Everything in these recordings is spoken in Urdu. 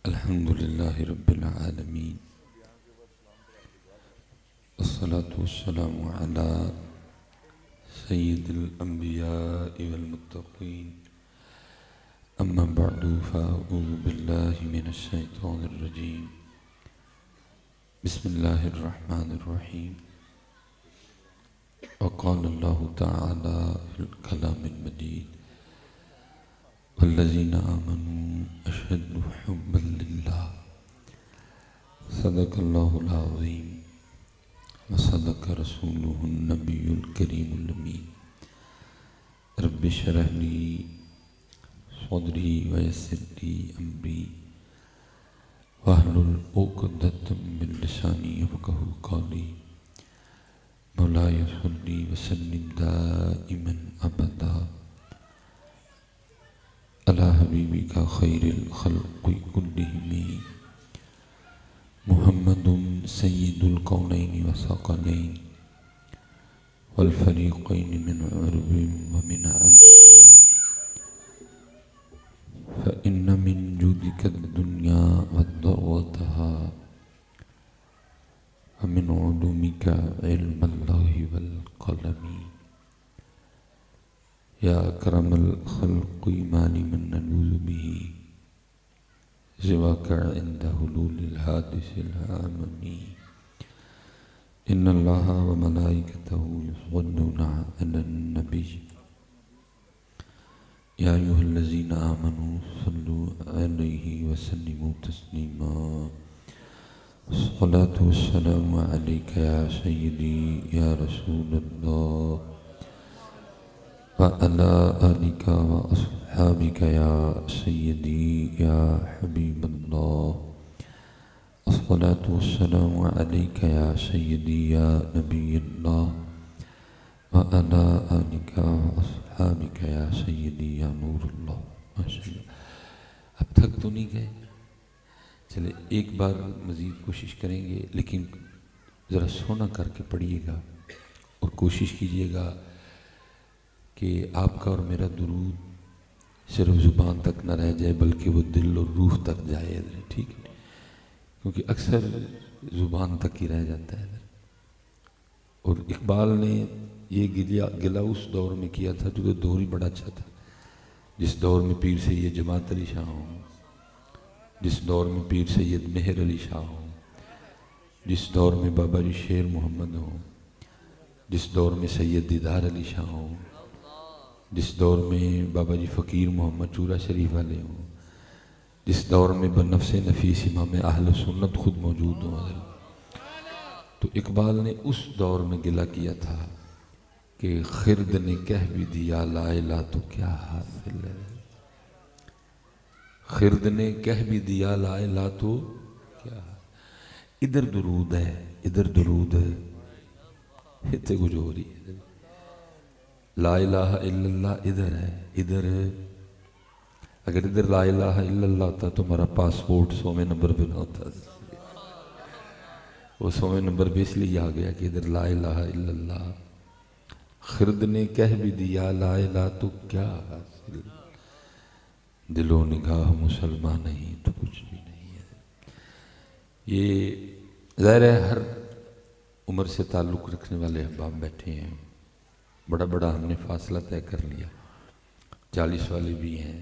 الحمد للہ رب العالمین والصلاة والسلام على سید الانبیاء والمتقین اما بعد فاعوذ باللہ من الشیطان الرجیم بسم اللہ الرحمن الرحیم وقال اللہ تعالی فی الکلام المجید والذین آمنوا اشد حبا للہ صدق اللہ العظیم وصدق رسولہ النبی الکریم الامین رب اشرح لی صدری ویسر لی امری واحلل عقدۃ من لسانی یفقہوا قولی مولاي صل وسلم دائما ابدا على حبيبك خير الخلق كلهم محمد سيد الكونين والثقلين والفريقين من عرب ومن عجم فإن من جودك الدنيا وضرورتها ومن علومك علم الله والقلم يا أكرم الخلق ما لمن نلوذ به سواك عند حلول الحادث العامي إن الله وملائكته يصلون على النبي يا أيها الذين آمنوا صلوا عليه وسلموا تسليما الصلاة والسلام عليك يا سيدي يا رسول الله وعلى آلك وأصحابك يا سيدي يا حبيب الله الصلاة والسلام عليك يا سيدي يا نبي الله وعلى آلك وأصحابك يا سيدي يا نور الله ماشاء اللہ۔ اب تک تو نہیں گئے، چلے ایک بار مزید کوشش کریں گے، لیکن ذرا سونا کر کے پڑھیے گا اور کوشش کیجیے گا کہ آپ کا اور میرا درود صرف زبان تک نہ رہ جائے بلکہ وہ دل اور روح تک جائے، ٹھیک ہے؟ کیونکہ اکثر زبان تک ہی رہ جاتا ہے۔ اور اقبال نے یہ گلہ اس دور میں کیا تھا جو دور ہی بڑا اچھا تھا، جس دور میں پیر سید جماعت علی شاہ ہوں، جس دور میں پیر سید مہر علی شاہ ہوں، جس دور میں بابا جی شیر محمد ہوں، جس دور میں سید دیدار علی شاہ ہوں، جس دور میں بابا جی فقیر محمد چورا شریف والے ہوں، جس دور میں بنفس نفیس امام اہل سنت خود موجود ہوں، تو اقبال نے اس دور میں گلہ کیا تھا کہ خرد نے کہہ بھی دیا لا الہ تو کیا حاصل ہے، خرد نے کہہ بھی دیا لا الہ تو کیا، ادھر درود ہے، ادھر درود ہے، اتنے کچھ ہو رہی ہے، لا الہ الا اللہ ادھر ہے، ادھر ہے۔ اگر ادھر لا الہ الا اللہ ہوتا تو ہمارا پاسپورٹ 100ویں نمبر پہ نہ ہوتا، وہ 100ویں نمبر پہ اس لیے آ گیا کہ ادھر لا الہ الا اللہ۔ خرد نے کہہ بھی دیا لا الہ تو کیا حاصل، دل و نگاہ مسلمان نہیں تو کچھ بھی نہیں ہے۔ یہ ظاہر ہے ہر عمر سے تعلق رکھنے والے احباب بیٹھے ہیں، بڑا بڑا ہم نے فاصلہ طے کر لیا، 40 والے بھی ہیں،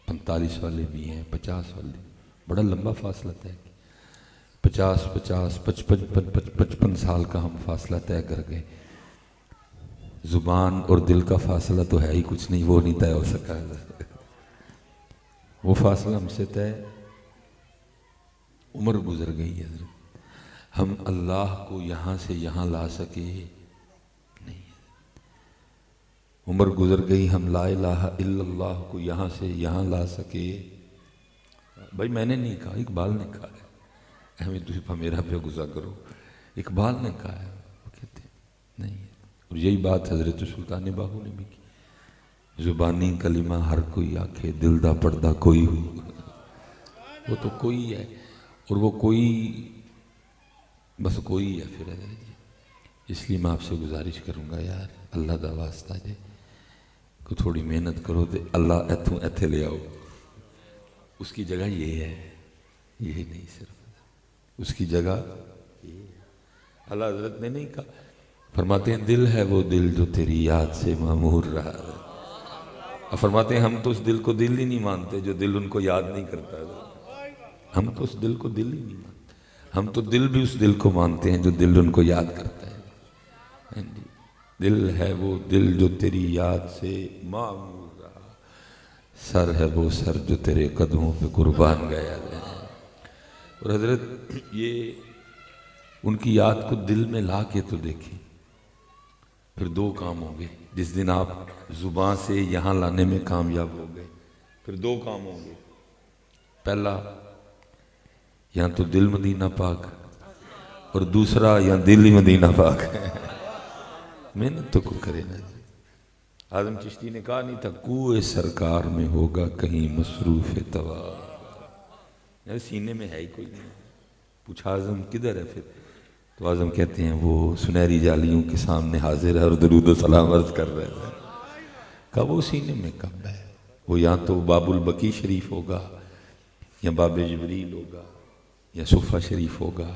45 والے بھی ہیں، 50 والے، بڑا لمبا فاصلہ طے کیا، 50 55 سال کا ہم فاصلہ طے کر گئے۔ زبان اور دل کا فاصلہ تو ہے ہی کچھ نہیں، وہ نہیں طے ہو سکا، وہ فاصلہ ہم سے طے، عمر گزر گئی ہے، ہم اللہ کو یہاں سے یہاں لا سکے نہیں، عمر گزر گئی، ہم لا الہ الا اللہ کو یہاں سے یہاں لا سکے۔ بھائی میں نے نہیں کہا، اقبال نے کہا ہے، احمد تجھے میرا پہ گزا کرو، اقبال نے کہا ہے، وہ کہتے ہیں نہیں ہے۔ اور یہی بات حضرت سلطان باہو نے بھی کی، زبانی کلمہ ہر کوئی آکھے دل دا پردہ کوئی ہو، وہ تو کوئی ہے، اور وہ کوئی بس کوئی ہے پھر ہے۔ اس لیے میں آپ سے گزارش کروں گا یار، اللہ دا واسطہ جے کو تھوڑی محنت کرو تو اللہ ایتھوں ایتھے لے آؤ، اس کی جگہ یہ ہے یہ نہیں صرف اس کی جگہ اعلیٰ حضرت نے نہیں کہا، فرماتے ہیں دل ہے وہ دل جو تیری یاد سے معمور رہا ہے. اب فرماتے ہیں ہم تو اس دل کو دل ہی نہیں مانتے جو دل ان کو یاد نہیں کرتا. ہم تو اس دل کو دل ہی نہیں مانتے، ہم تو دل بھی اس دل کو مانتے ہیں جو دل ان کو یاد کرتا ہے. دل ہے وہ دل جو تیری یاد سے معمور رہا، سر ہے وہ سر جو تیرے قدموں پہ قربان گیا ہے. اور حضرت یہ ان کی یاد کو دل میں لا کے تو دیکھیں، پھر دو کام ہوں گے. جس دن آپ زبان سے یہاں لانے میں کامیاب ہو گئے پھر دو کام ہوں گے. پہلا یہاں تو دل مدینہ پاک، اور دوسرا یہاں دل ہی مدینہ پاک. محنت تو کو کرے نا. اعظم چشتی نے کہا نہیں تھا کوئے سرکار میں ہوگا کہیں مصروف طواف. سینے میں ہے ہی کوئی نہیں. پوچھا اعظم کدھر ہے پھر؟ تو اعظم کہتے ہیں وہ سنہری جالیوں کے سامنے حاضر ہے اور درود و سلام عرض کر رہے ہیں. کہا وہ سینے میں کب ہے؟ وہ یہاں تو باب البقیع شریف ہوگا، یا باب جبریل ہوگا، یا صفہ شریف ہوگا،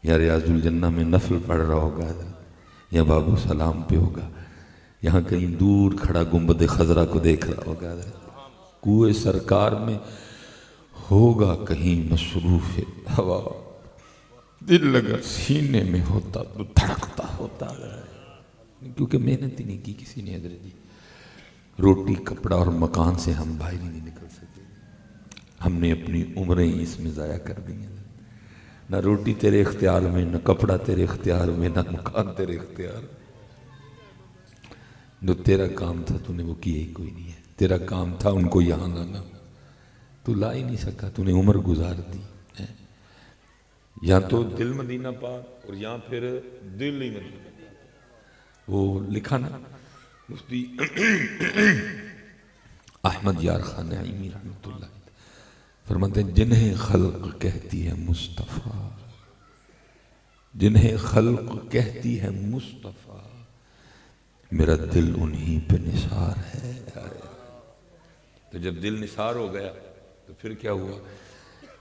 یا ریاض الجنہ میں نفل پڑھ رہا ہوگا، یا باب السلام پہ ہوگا، یہاں کہیں دور کھڑا گنبد خضرا کو دیکھ رہا ہوگا. کوئے سرکار میں ہوگا کہیں مصروف ہوا. دل اگر سینے میں ہوتا تو دھڑکتا ہوتا، کیونکہ محنت ہی نہیں کی کسی نے. حضرت جی روٹی کپڑا اور مکان سے ہم باہر ہی نہیں نکل سکے. ہم نے اپنی عمریں اس میں ضائع کر دی ہیں. نہ روٹی تیرے اختیار میں، نہ کپڑا تیرے اختیار میں، نہ مکان تیرے اختیار میں. جو تیرا کام تھا تو نے وہ کیا ہی کوئی نہیں ہے. تیرا کام تھا ان کو یہاں لانا، تو لا ہی نہیں سکا. تو نے عمر گزار دی. یہاں تو دل مدینہ پاک اور یہاں پھر دل ہی مدینہ پاک. وہ لکھا نا مفتی احمد یار خان نعیمی رحمۃ اللہ فرماتے ہیں جنہیں خلق کہتی ہے مصطفیٰ، جنہیں خلق کہتی ہے مصطفیٰ، میرا دل انہی پہ نثار ہے. تو جب دل نثار ہو گیا تو پھر کیا ہوا؟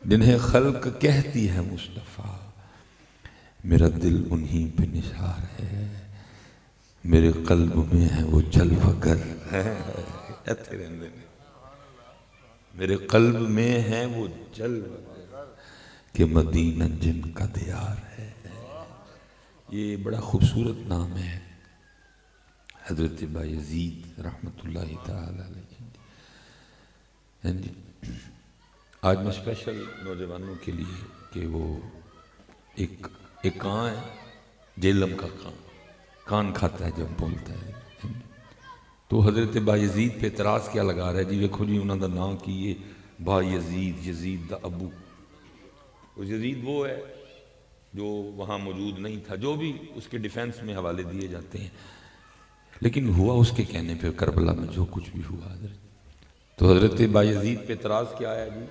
جنہیں خلق کہتی ہے مصطفیٰ، میرا دل انہی پہ نثار ہے. میرے قلب میں ہے وہ جلوہ گر ہے، میرے قلب میں ہے وہ جلوہ گر کہ مدینہ جن کا دیار ہے. یہ بڑا خوبصورت نام ہے حضرت بایزید رحمۃ اللہ تعالی علیہ. آج میں اسپیشل نوجوانوں کے لیے کہ وہ ایک کان ہے جہلم کا کان کھاتا ہے جب بولتا ہے. تو حضرت بایزید پہ اعتراض کیا لگا رہا ہے جی؟ ویکھو جی انہوں دا نام کی یہ بایزید، یزید دا ابو. اور یزید وہ ہے جو وہاں موجود نہیں تھا، جو بھی اس کے ڈیفینس میں حوالے دیے جاتے ہیں، لیکن ہوا اس کے کہنے پہ کربلا میں جو کچھ بھی ہوا. حضرت تو حضرت بایزید پہ اعتراض کیا ہے جی؟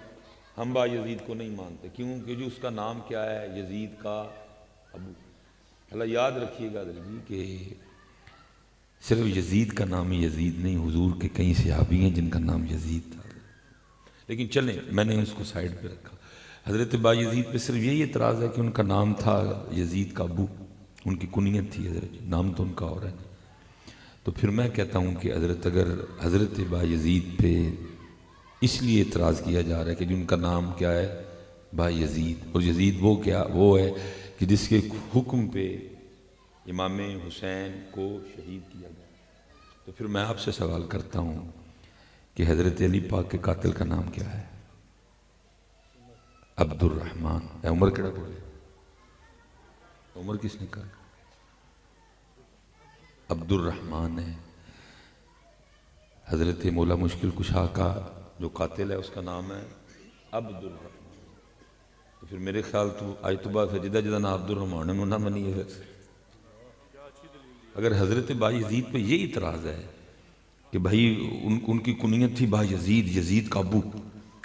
ہم بایزید کو نہیں مانتے. کیوں کہ جو اس کا نام کیا ہے؟ یزید کا ابو. اللہ یاد رکھیے گا حضرت جی کہ صرف یزید کا نام ہی یزید نہیں، حضور کے کئی صحابی ہیں جن کا نام یزید تھا. لیکن چلیں میں نے اس کو سائیڈ پہ رکھا. حضرت بایزید پہ صرف یہی اعتراض ہے کہ ان کا نام تھا یزید کا ابو، ان کی کنیت تھی حضرت جی، نام تو ان کا اور ہے. تو پھر میں کہتا ہوں کہ حضرت اگر حضرت بایزید پہ اس لیے اعتراض کیا جا رہا ہے کہ جن کا نام کیا ہے؟ بایزید. اور یزید وہ کیا؟ وہ ہے کہ جس کے حکم پہ امام حسین کو شہید کیا گیا. تو پھر میں آپ سے سوال کرتا ہوں کہ حضرت علی پاک کے قاتل کا نام کیا ہے؟ عبد الرحمن. عمر کہڑا بولے؟ عمر کس نے کہا؟ عبد الرحمن ہے. حضرت مولا مشکل کشا کا جو قاتل ہے اس کا نام ہے عبد الرحمن. تو پھر میرے خیال تو آج تو بات ہے جدہ جدہ نا عبد الرحمن ہے نہ منی ہے. اگر حضرت بایزید پہ یہ اعتراض ہے کہ بھائی ان کی کنیت تھی بایزید، یزید کا ابو،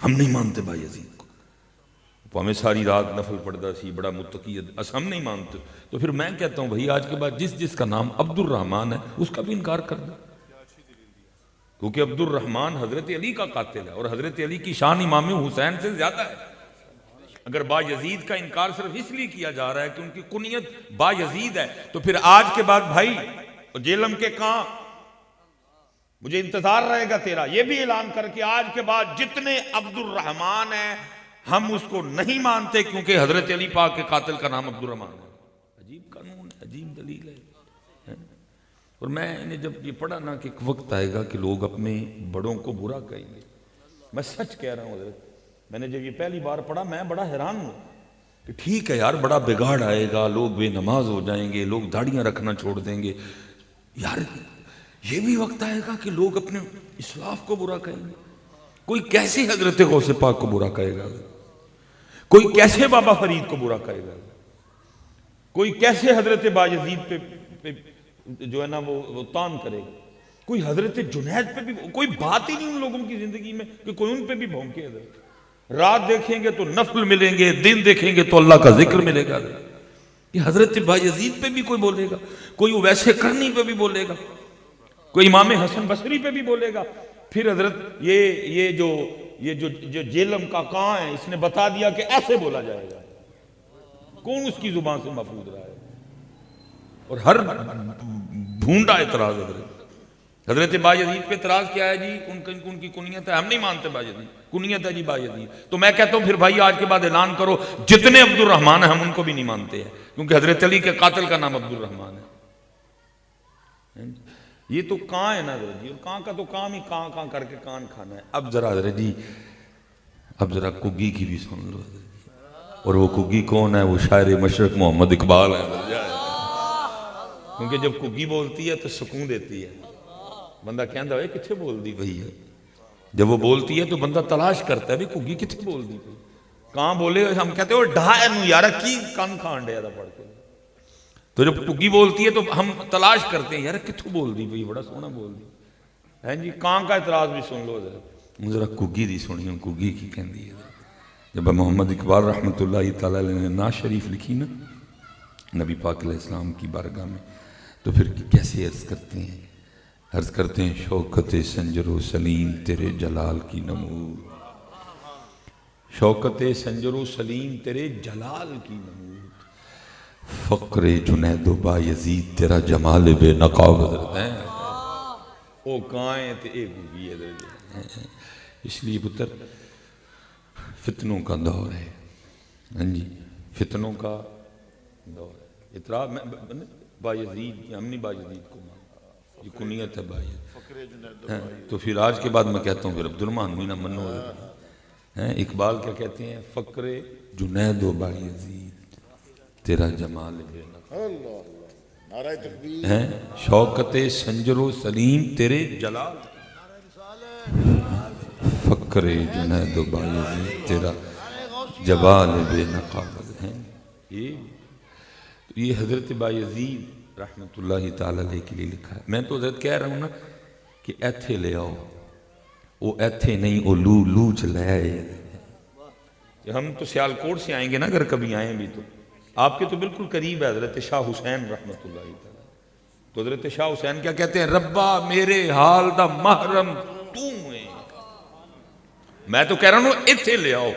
ہم نہیں مانتے بایزید کو، ہمیں ساری رات نفل پڑھتا سی، بڑا متقی، ہم نہیں مانتے. تو پھر میں کہتا ہوں بھائی آج کے بعد جس کا نام عبد الرحمن ہے اس کا بھی انکار کر دیں، کیونکہ عبد الرحمن حضرت علی کا قاتل ہے اور حضرت علی کی شان امام حسین سے زیادہ ہے. اگر با یزید کا انکار صرف اس لیے کیا جا رہا ہے کہ ان کی کنیت با یزید ہے، تو پھر آج کے بعد بھائی جیلم کے کہاں مجھے انتظار رہے گا تیرا، یہ بھی اعلان کر کے آج کے بعد جتنے عبد الرحمن ہیں ہم اس کو نہیں مانتے، کیونکہ حضرت علی پاک کے قاتل کا نام عبد الرحمن ہے۔ عجیب قانون ہے، عجیب دلیل ہے۔ اور میں انہیں جب یہ پڑھا نا کہ ایک وقت آئے گا کہ لوگ اپنے بڑوں کو برا کہیں گے، میں سچ کہہ رہا ہوں حضرت، میں نے جب یہ پہلی بار پڑھا میں بڑا حیران ہوں کہ ٹھیک ہے یار بڑا بگاڑ آئے گا، لوگ بے نماز ہو جائیں گے، لوگ داڑیاں رکھنا چھوڑ دیں گے، یار یہ بھی وقت آئے گا کہ لوگ اپنے اسلاف کو برا کہیں گے۔ کوئی کیسے حضرت غوث پاک کو برا کہے گا، کوئی کیسے بابا فرید کو برا کہے گا، کوئی کیسے حضرت باجزید پہ جو ہے نا وہ تان کرے گا، کوئی حضرت جنید پہ بھی کوئی بات ہی نہیں ان لوگوں کی زندگی میں کہ کوئی ان پہ بھی بھونکے۔ حضرت رات دیکھیں گے تو نفل ملیں گے، دن دیکھیں گے تو اللہ کا ذکر ملے گا، کہ حضرت باجزید پہ بھی کوئی بولے گا، کوئی ویسے کرنی پہ بھی بولے گا، کوئی امام حسن بصری پہ بھی بولے گا۔ پھر حضرت یہ جو جیلم کا کہاں ہے اس نے بتا دیا کہ ایسے بولا جائے گا، کون اس کی زبان سے محفوظ رہا ہے؟ اور ہر بھونڈا اعتراض حضرت باجزید پہ اعتراض کیا ہے جی، ان کی کنیت ہے، ہم نہیں مانتے باجزید، کنیت ہے جی باجزید۔ تو میں کہتا ہوں پھر بھائی آج کے بعد اعلان کرو جتنے عبد الرحمن ہیں ہم ان کو بھی نہیں مانتے ہیں، کیونکہ حضرت علی کے قاتل کا نام عبد الرحمن ہے۔ یہ تو کہاں ہے نا حضرت جی، اور کہاں کا تو کام ہی کہاں کر کے کان کھانا ہے۔ اب ذرا حضرت جی اب ذرا کگی کی بھی سن لو حضرت جی، اور وہ کگی کون ہے؟ وہ شاعر مشرق محمد اقبال ہے حضرت جی، کیونکہ جب کگی بولتی ہے تو سکون دیتی ہے، بندہ کہندا ہے کتھے بول دی بھئی ہے، جب وہ بولتی ہے تو بندہ تلاش کرتا ہے بھی کگی کتھے بول دی بھئی، کہاں بولے، ہم کہتے ہیں وہ ڈھا نو یارا کی کان کھان ڈیا تھا پڑھ کے، تو جب کگی بولتی ہے تو ہم تلاش کرتے ہیں یار کتھوں بول دی بھئی، بڑا سونا بول دی ہے جی۔ کان کا اعتراض بھی سن لو ذرا کگی دی سنی ہوں، کگی کی کہندی ہے۔ جب محمد اقبال رحمۃ اللہ تعالی علیہ نے نعت شریف لکھی نا نبی پاک علیہ السلام کی بارگاہ میں، تو پھر کیسے عرض کرتے ہیں شوکت سنجر و سلیم تیرے جلال کی نمور، شوکت سنجر و سلیم تیرے جلال کی نمور، فقر جنید و بایزید تیرا جمال بے نقاب حضرت ہیں، او کائیں تے اے گوگی ہے۔ اس لیے پتر فتنوں کا دور ہے، ہاں جی فتنوں کا دور ہے۔ اعتراض میں بایزید ہم نہیں بایزید کو مانتے، یہ کنیت ہے بایزید، تو پھر آج کے بعد میں کہتا ہوں پھر عبد الرحمن بھی نہ منو۔ اقبال کیا کہتے ہیں؟ فقر جنید و بایزید تیرا جمال بے نقاب، شوکت سنجر و سلیم تیرے جلال، فقر جنید و بایزید تیرا جمال بے نقاب ہے۔ یہ حضرت بایزید رحمت اللہ تعالی علیہ کے لیے لکھا ہے۔ میں تو حضرت کہہ رہا ہوں نا کہ ایتھے لے آؤ، وہ ایتھے نہیں وہ لو چلے آئے۔ ہم تو سیالکوٹ سے آئیں گے نا اگر کبھی آئیں بھی، تو آپ کے تو بالکل قریب ہے حضرت شاہ حسین رحمت اللہ تعالی، تو حضرت شاہ حسین کیا کہتے ہیں؟ ربا میرے حال دا محرم تو ہے۔ میں تو کہہ رہا ہوں ایتھے لے آؤ،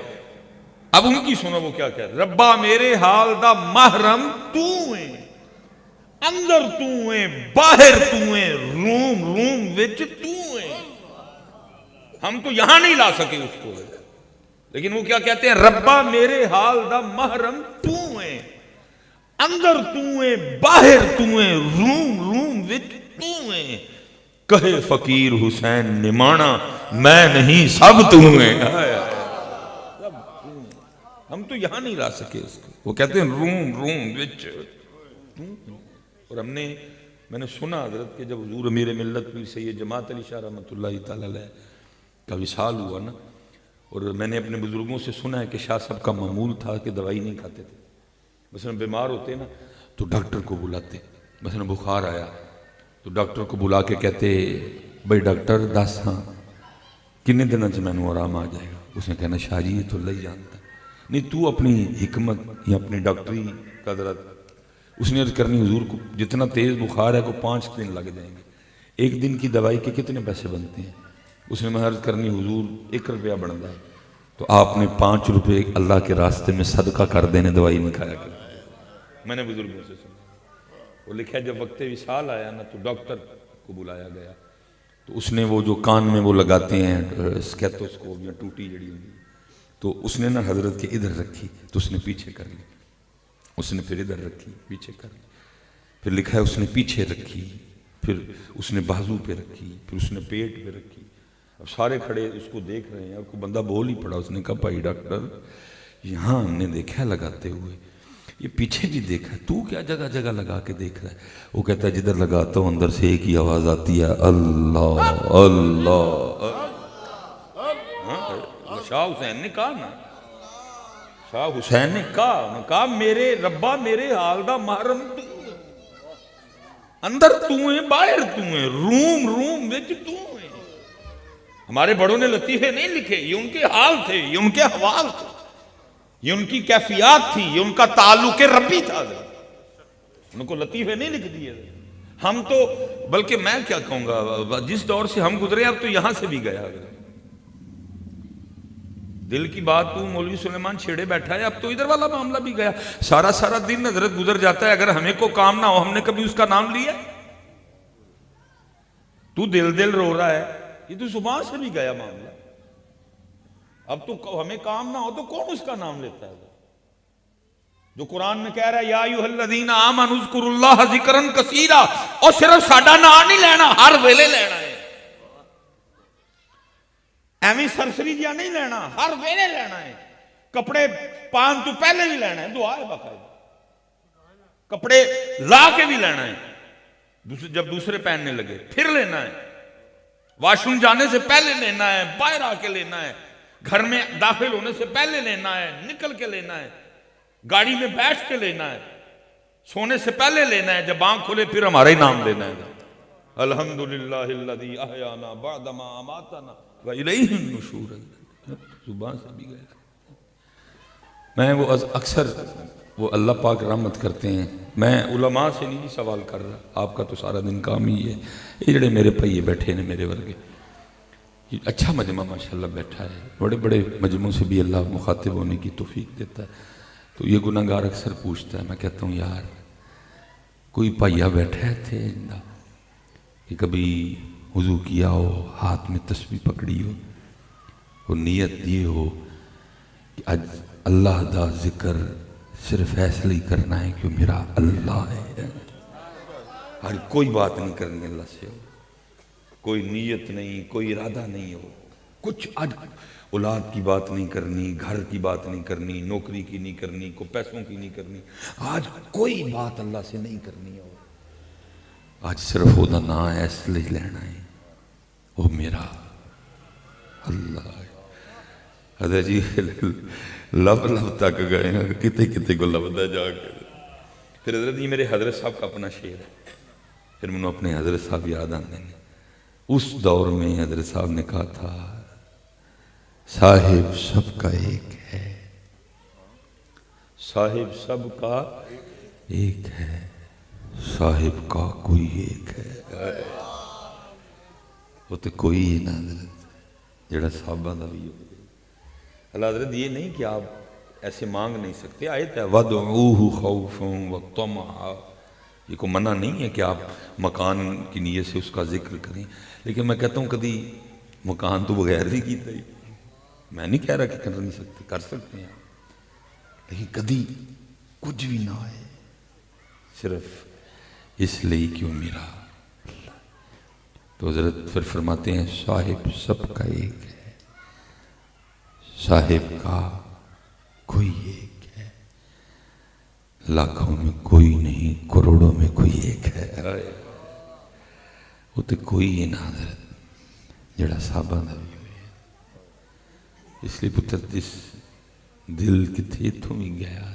اب ان کی سنو وہ کیا کہہ رہے، ربا میرے حال دا محرم تو ہے، اندر تو ہے باہر تو ہے، روم وچ تو ہے۔ ہم تو یہاں نہیں لا سکے اس کو، لیکن وہ کیا کہتے ہیں؟ ربا میرے حال دا محرم تو ہے، اندر تو ہے باہر تو ہے، روم وچ تو ہے، کہے فقیر حسین نمانا میں نہیں سب تو ہیں۔ ہم تو یہاں نہیں لا سکے اس کو، وہ کہتے ہیں روم وچ۔ اور میں نے سنا حضرت کہ جب حضور امیر ملت پیر سید جماعت علی شاہ رحمۃ اللہ تعالی علیہ کا وصال ہوا نا، اور میں نے اپنے بزرگوں سے سنا ہے کہ شاہ صاحب کا معمول تھا کہ دوائی نہیں کھاتے تھے، مثلا بیمار ہوتے نا تو ڈاکٹر کو بلاتے، مثلا بخار آیا تو ڈاکٹر کو بلا کے کہتے بھائی ڈاکٹر دس ہاں کنے دنوں سے میں نے آرام آ جائے گا؟ اس نے کہنا شاہ جی یہ تو اللہ ہی جانتا ہے، نہیں تو اپنی حکمت یا اپنی ڈاکٹری قدرت۔ اس نے عرض کرنی حضور کو جتنا تیز بخار ہے کو 5 دن لگ جائیں گے، 1 دن کی دوائی کے کتنے پیسے بنتے ہیں؟ اس نے میں عرض کرنی حضور 1 روپیہ بنتا ہے، تو آپ نے 5 روپے اللہ کے راستے میں صدقہ کر دینے دوائی نہیں کھایا کرتے. میں نے بزرگوں سے سنا. وہ لکھا ہے جب وقت وصال آیا نا تو ڈاکٹر کو بلایا گیا تو اس نے وہ جو کان میں وہ لگاتے ہیں اسٹیتھوسکوپ یا ٹوٹی جڑی ہوئی تو اس نے نا حضرت کے ادھر رکھی تو اس نے پیچھے کر لی. اس نے پھر ادھر رکھی پیچھے کر لی. پھر لکھا ہے اس نے پیچھے رکھی, پھر اس نے بازو پہ رکھی, پھر اس نے پیٹ پہ رکھی. اب سارے کھڑے اس کو دیکھ رہے ہیں. اب کو بندہ بول ہی پڑا. اس نے کہا بھائی ڈاکٹر یہاں ہم نے دیکھا لگاتے ہوئے, یہ پیچھے بھی دیکھا, تو کیا جگہ جگہ لگا کے دیکھ رہا ہے؟ وہ کہتا ہے جدھر لگاتا ہوں اندر سے ایک ہی آواز آتی ہے, اللہ اللہ. شاہ حسین نے کہا نا, شاہ حسین نے کہا میرے ربا میرے حال دا محرم تو اندر تو ہے باہر تو ہے, روم وچ تو ہے. ہمارے بڑوں نے لطیفے نہیں لکھے, یہ ان کے حال تھے, یہ ان کے حوال تھے, یہ ان کی کیفیات تھی, یہ ان کا تعلق ربی تھا. ان کو لطیفے نہیں لکھ دیے. ہم تو بلکہ میں کیا کہوں گا, جس دور سے ہم گزرے اب تو یہاں سے بھی گیا. دل کی بات تو مولوی سلیمان چھیڑے بیٹھا ہے, اب تو ادھر والا معاملہ بھی گیا. سارا دن حضرت گزر جاتا ہے, اگر ہمیں کو کام نہ ہو ہم نے کبھی اس کا نام لیا؟ تو دل رو رہا ہے, یہ تو زبان سے بھی گیا معاملہ. اب تو ہمیں کام نہ ہو تو کون اس کا نام لیتا ہے؟ جو قرآن میں کہہ رہا ہے یا ایھا الذین آمنوا اذکروا اللہ ذکرا کثیرا, اور صرف ساڈا نام نہیں لینا, ہر ویلے لینا ہے. ایویں سرسری جیا نہیں لینا, ہر ویلے لینا ہے. کپڑے پان تو پہلے بھی لینا ہے, دعا ہے باقاعدہ. کپڑے لا کے بھی لینا ہے, جب دوسرے پہننے لگے پھر لینا ہے. واش روم جانے سے پہلے لینا ہے, باہر آ کے لینا ہے, گھر میں داخل ہونے سے پہلے لینا ہے, نکل کے لینا ہے, گاڑی میں بیٹھ کے لینا ہے, سونے سے پہلے لینا ہے, جب آنکھ کھلے پھر ہمارا ہی نام لینا ہے. الحمدللہ الذی احیانا بعدما اماتنا وإلیہ النشور. زبان سے بھی گیا. میں وہ اکثر وہ اللہ پاک رحمت کرتے ہیں, میں علماء سے نہیں سوال کر رہا, آپ کا تو سارا دن کام ہی ہے. یہ جڑے میرے پہیے بیٹھے ہیں میرے ورگے, اچھا مجمع ماشاءاللہ بیٹھا ہے, بڑے بڑے مجمعوں سے بھی اللہ مخاطب ہونے کی توفیق دیتا ہے. تو یہ گناہگار اکثر پوچھتا ہے, میں کہتا ہوں یار کوئی پہیا بیٹھا ہے تھے کہ کبھی وضو کیا ہو, ہاتھ میں تسبیح پکڑی ہو, اور نیت یہ ہو کہ آج اللہ دا ذکر صرف ایسے ہی کرنا ہے کہ میرا اللہ ہے, آج کوئی بات نہیں کرنی اللہ سے ہو, کوئی نیت نہیں, کوئی ارادہ نہیں ہو, کچھ آج اولاد کی بات نہیں کرنی, گھر کی بات نہیں کرنی, نوکری کی نہیں کرنی, کو پیسوں کی نہیں کرنی, آج کوئی بات اللہ سے نہیں کرنی ہو. آج صرف وہ نام ایسے ہی لینا ہے, وہ میرا اللہ ہے. حضرت جی لب تک گئے ہیں, کتے کو لبدا جا کے. پھر حضرت جی میرے حضرت صاحب کا اپنا شعر ہے, پھر میں نے اپنے حضرت صاحب یاد آتے ہیں. اس دور میں حضرت صاحب نے کہا تھا صاحب سب کا ایک ہے, صاحب سب کا ایک ہے, صاحب کا کوئی ایک ہے. وہ تو کوئی ہی نہ حضرت جڑا صحابہ دا بھی ہو. اللہ حضرت یہ نہیں کہ آپ ایسے مانگ نہیں سکتے, آیت ہے وَدْعُوهُ خَوْفًا وَطَمَعًا, یہ کو منع نہیں ہے کہ آپ مکان کی نیت سے اس کا ذکر کریں, لیکن میں کہتا ہوں کدی مکان تو بغیر بھی کیتا ہی. میں نہیں کہہ رہا کہ کر نہیں سکتے, کر سکتے ہیں, لیکن کدی کچھ بھی نہ آئے صرف اس لیے کہ وہ میرا. تو حضرت پھر فرماتے ہیں صاحب سب کا ایک ہے, صاحب کا کوئی ایک ہے, لاکھوں میں کوئی نہیں, کروڑوں میں کوئی ایک ہے. وہ تو کوئی ہے نا حضرت جڑا صحابہ دا بھی ہوئے. اس لیے پتر جس دل کتھے اتھوں بھی گیا,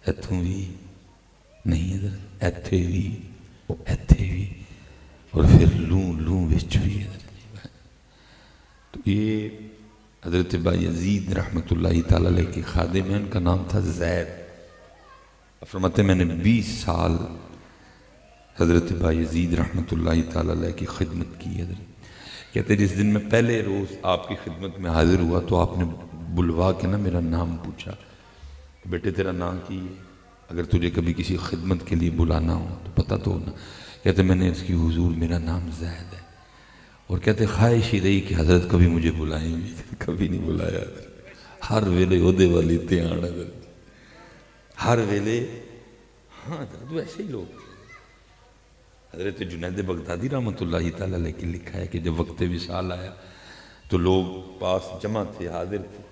اتھوں بھی نہیں حضرت, ایتھے بھی, اور پھر لوں وچ بھی حضرت. تو یہ حضرت بایزید رحمۃ اللہ تعالی علیہ کے خادم ہیں, ان کا نام تھا زید. فرماتے میں نے 20 سال حضرت بایزید رحمۃ اللہ تعالی علیہ کی خدمت کی حضرت. کہتے جس دن میں پہلے روز آپ کی خدمت میں حاضر ہوا تو آپ نے بلوا کے نا میرا نام پوچھا، بیٹے تیرا نام کی ہے، اگر تجھے کبھی کسی خدمت کے لیے بلانا ہو تو پتہ تو ہونا۔ کہتے میں نے اس کی حضور میرا نام زید ہے، اور کہتے خواہش ہی رہی کہ حضرت کبھی مجھے بلائیں گے، کبھی نہیں بلایا حضرت، ہر ویلے عہدے والی تیان حضرت، ہر ویلے ہاں حضرت ویسے ہی لوگ۔ حضرت جنید بغدادی رحمۃ اللہ تعالیٰ علیہ کی لکھا ہے کہ جب وقت وصال آیا تو لوگ پاس جمع تھے، حاضر تھے،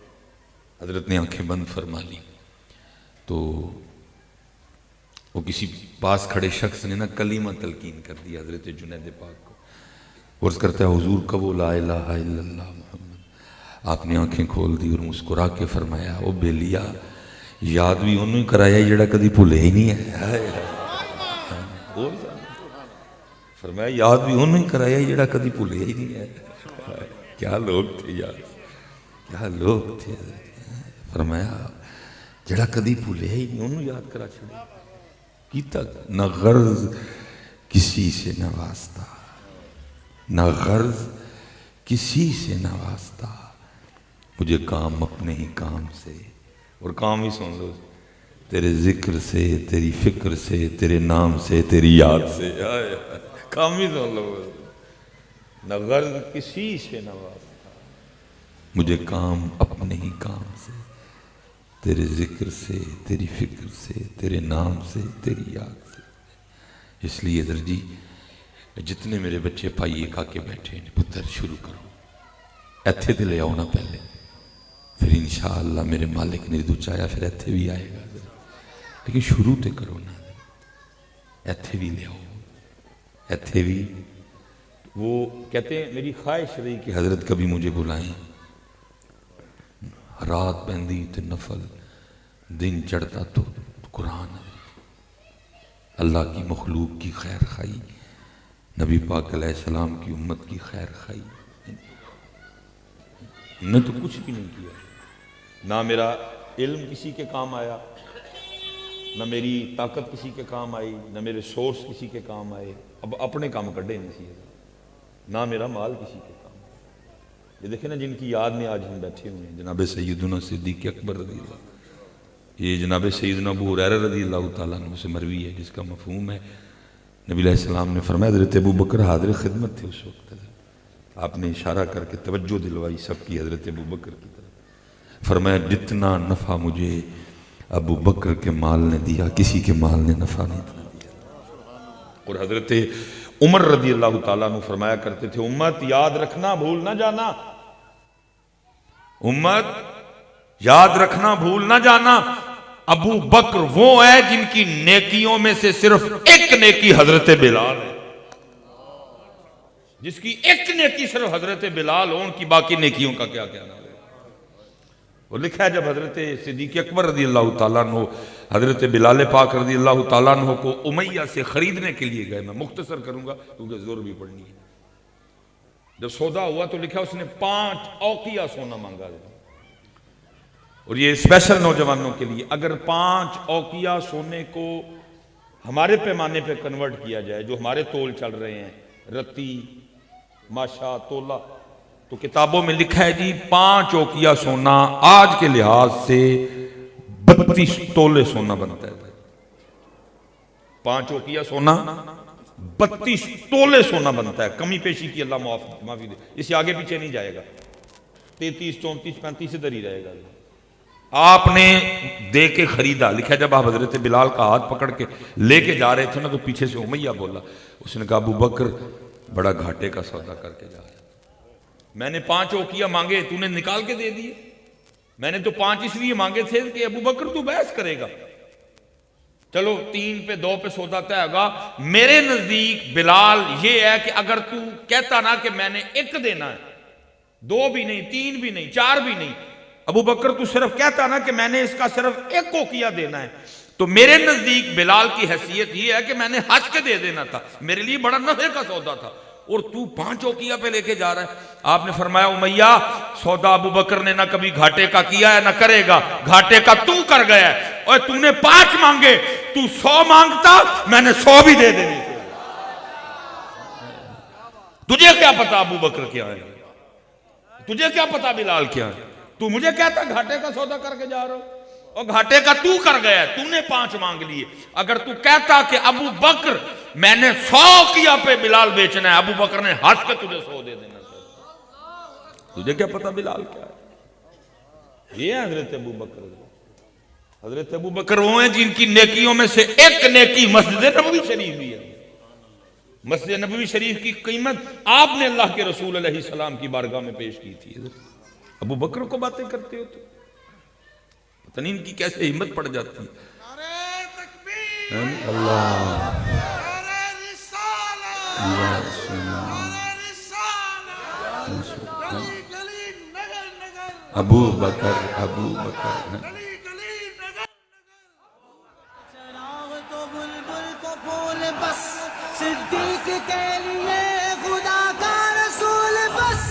حضرت نے آنکھیں بند فرما لی تو وہ کسی پاس کھڑے شخص نے نا کلمہ تلقین کر دیا حضرت جنید پاک کو، عرض کرتا ہے حضور کا وہ لا الہ الا اللہ محمد۔ آپ نے آنکھیں کھول دی اور مسکرا کے فرمایا او بیلیا یاد بھی انہوں ہی کرایا جڑا کدی بھولے ہی نہیں ہے۔ فرمایا یاد بھی انہوں ہی کرایا جڑا کدی بھولے ہی نہیں ہے۔ کیا لوگ تھے یار، کیا لوگ تھے۔ فرمایا جڑا کدی بھولے ہی نہیں انہوں یاد کرا چھڑے کی تک، نہ غرض کسی سے نہ واسطہ، نہ غرض کسی سے نہ واسطہ، مجھے کام اپنے ہی کام سے، اور کام ہی سن لو، تیرے ذکر سے، تیری فکر سے، تیرے نام سے، تیری یاد سے، کام ہی سن لو، نہ غرض کسی سے نہ واسطہ، مجھے کام اپنے ہی کام سے، تیرے ذکر سے، تیری فکر سے، تیرے نام سے، تیری یاد سے۔ اس لیے در جی جتنے میرے بچے پائیے کھا کے بیٹھے ہیں پتر شروع کرو، ایتھے تے لے آؤ نا پہلے، پھر انشاءاللہ میرے مالک نے دو چاہیا پھر ایتھے بھی آئے گا، لیکن شروع تے کرو نا، ایتھے بھی لے آؤ، ایتھے بھی۔ وہ کہتے ہیں میری خواہش رہی کہ حضرت کبھی مجھے بلائیں، رات پہندی تے نفل، دن چڑھتا تو قرآن، اللہ کی مخلوق کی خیر خواہی، نبی پاک علیہ السلام کی امت کی خیر خواہی۔ میں تو کچھ بھی نہیں کیا، نہ میرا علم کسی کے کام آیا، نہ میری طاقت کسی کے کام آئی، نہ میرے سورس کسی کے کام آئے، اب اپنے کام کڈے نہیں سی، نہ میرا مال کسی کے کام آئے۔ یہ دیکھیں نا جن کی یاد میں آج ہم بیٹھے ہوئے ہیں، جناب سیدنا صدیق اکبر رضی اللہ، یہ جناب سیدنا ابو ہریرہ رضی اللہ تعالیٰ عنہ سے مروی ہے، جس کا مفہوم ہے نبی علیہ السلام نے فرمایا حضرت ابو بکر حاضر خدمت تھے اس وقت، آپ نے اشارہ کر کے توجہ دلوائی سب کی حضرت ابو بکر کی طرف، فرمایا جتنا نفع مجھے ابو بکر کے مال نے دیا کسی کے مال نے نفع نہیں دیا۔ اور حضرت عمر رضی اللہ تعالیٰ عنہ فرمایا کرتے تھے امت یاد رکھنا بھول نہ جانا، امت یاد رکھنا بھول نہ جانا، ابو بکر وہ ہے جن کی نیکیوں میں سے صرف ایک نیکی حضرت بلال ہے، جس کی ایک نیکی صرف حضرت بلال ہو، ان کی باقی نیکیوں کا کیا کہنا ہے۔ اور لکھا ہے جب حضرت صدیق اکبر رضی اللہ تعالیٰ عنہ حضرت بلال پاک رضی اللہ تعالیٰ عنہ کو امیہ سے خریدنے کے لیے گئے، میں مختصر کروں گا کیونکہ زور بھی پڑنی ہے، جب سودا ہوا تو لکھا اس نے 5 اوقیہ سونا مانگا، اور یہ اسپیشل نوجوانوں کے لیے، اگر 5 اوقیہ سونے کو ہمارے پیمانے پہ کنورٹ کیا جائے جو ہمارے تول چل رہے ہیں، رتی، ماشا، تولا، تو کتابوں میں لکھا ہے جی 5 اوقیہ سونا آج کے لحاظ سے 32 تولے سونا بنتا ہے، 5 اوقیہ سونا 32 تولے سونا بنتا ہے، کمی پیشی کی اللہ معافی دے، اس سے آگے پیچھے نہیں جائے گا، 33 34 35 ادھر ہی رہے گا۔ آپ نے دے کے خریدا، لکھا جب آپ حضرت بلال کا ہاتھ پکڑ کے لے کے جا رہے تھے نا تو پیچھے سے امیہ بولا، اس نے کہا ابو بکر بڑا گھاٹے کا سودا کر کے جا رہا ہے، میں نے 5 اوقیہ مانگے تو نے نکال کے دے دیے، میں نے تو 5 اس لیے مانگے تھے کہ ابو بکر تو بحث کرے گا، چلو 3 پہ 2 پہ سودا طے ہوگا۔ میرے نزدیک بلال یہ ہے کہ اگر تو کہتا نا کہ میں نے 1 دینا ہے، 2 بھی نہیں، 3 بھی نہیں، 4 بھی نہیں، ابو بکر تو صرف کہتا نا کہ میں نے اس کا صرف 1 اوقیہ دینا ہے، تو میرے نزدیک بلال کی حیثیت یہ ہے کہ میں نے حج کے دے دینا تھا، میرے لیے بڑا نفع کا سودا تھا، اور تو 5 اوقیہ پہ لے کے جا رہا ہے۔ آپ نے فرمایا امیہ سودا ابو بکر نے نہ کبھی گھاٹے کا کیا ہے نہ کرے گا، گھاٹے کا تو کر گیا ہے، اور تو نے 5 مانگے، تو 100 مانگتا میں نے 100 بھی دے دینے تھے، تجھے کیا پتا ابو بکر کیا ہے، تجھے کیا پتا بلال کیا ہے، تو مجھے کہتا گھاٹے کا سودا کر کے جا رہا ہو، اور گھاٹے کا تو کر گیا، تو نے 5 مانگ لیے۔ اگر تو کہتا کہ ابو بکر میں نے 100 کیا پہ بلال بیچنا ہے، ابو بکر نے ہنس کے تجھے 100 دے دینا تھا۔ تجھے کیا پتا بلال کیا ہے؟ یہ ہے حضرت ابو بکر۔ حضرت ابو بکر وہ ہیں جن کی نیکیوں میں سے ایک نیکی مسجد نبوی شریف بھی ہے۔ مسجد نبوی شریف کی قیمت آپ نے اللہ کے رسول علیہ السلام کی بارگاہ میں پیش کی تھی۔ ابو بکر کو باتیں کرتے ہو تو پتہ نہیں ان کی کیسے ہمت پڑ جاتی ہے۔ نعرہ تکبیر، اللہ نعرہ رسالت، نعرہ رسالت، گلی گلی نگر نگر، ابو بکر ابو بکر۔ گلی گلی نگر نگر۔ چراغ تو بلبل کو پھول بس، صدیق کے لیے خدا کا رسول بس،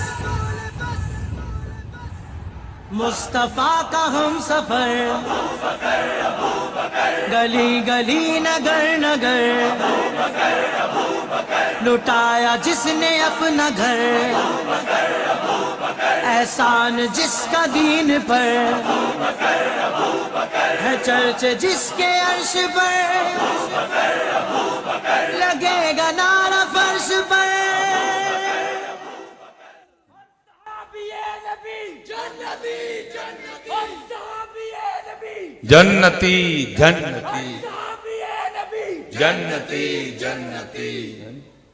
مصطفیٰ کا ہم سفر، گلی گلی نگر نگر، لٹایا جس نے اپنا گھر، احسان جس کا دین پر ہے، چرچ جس کے عرش پر لگے گا نعرہ فرش پر۔ جنتی جنتی جنتی جنتی،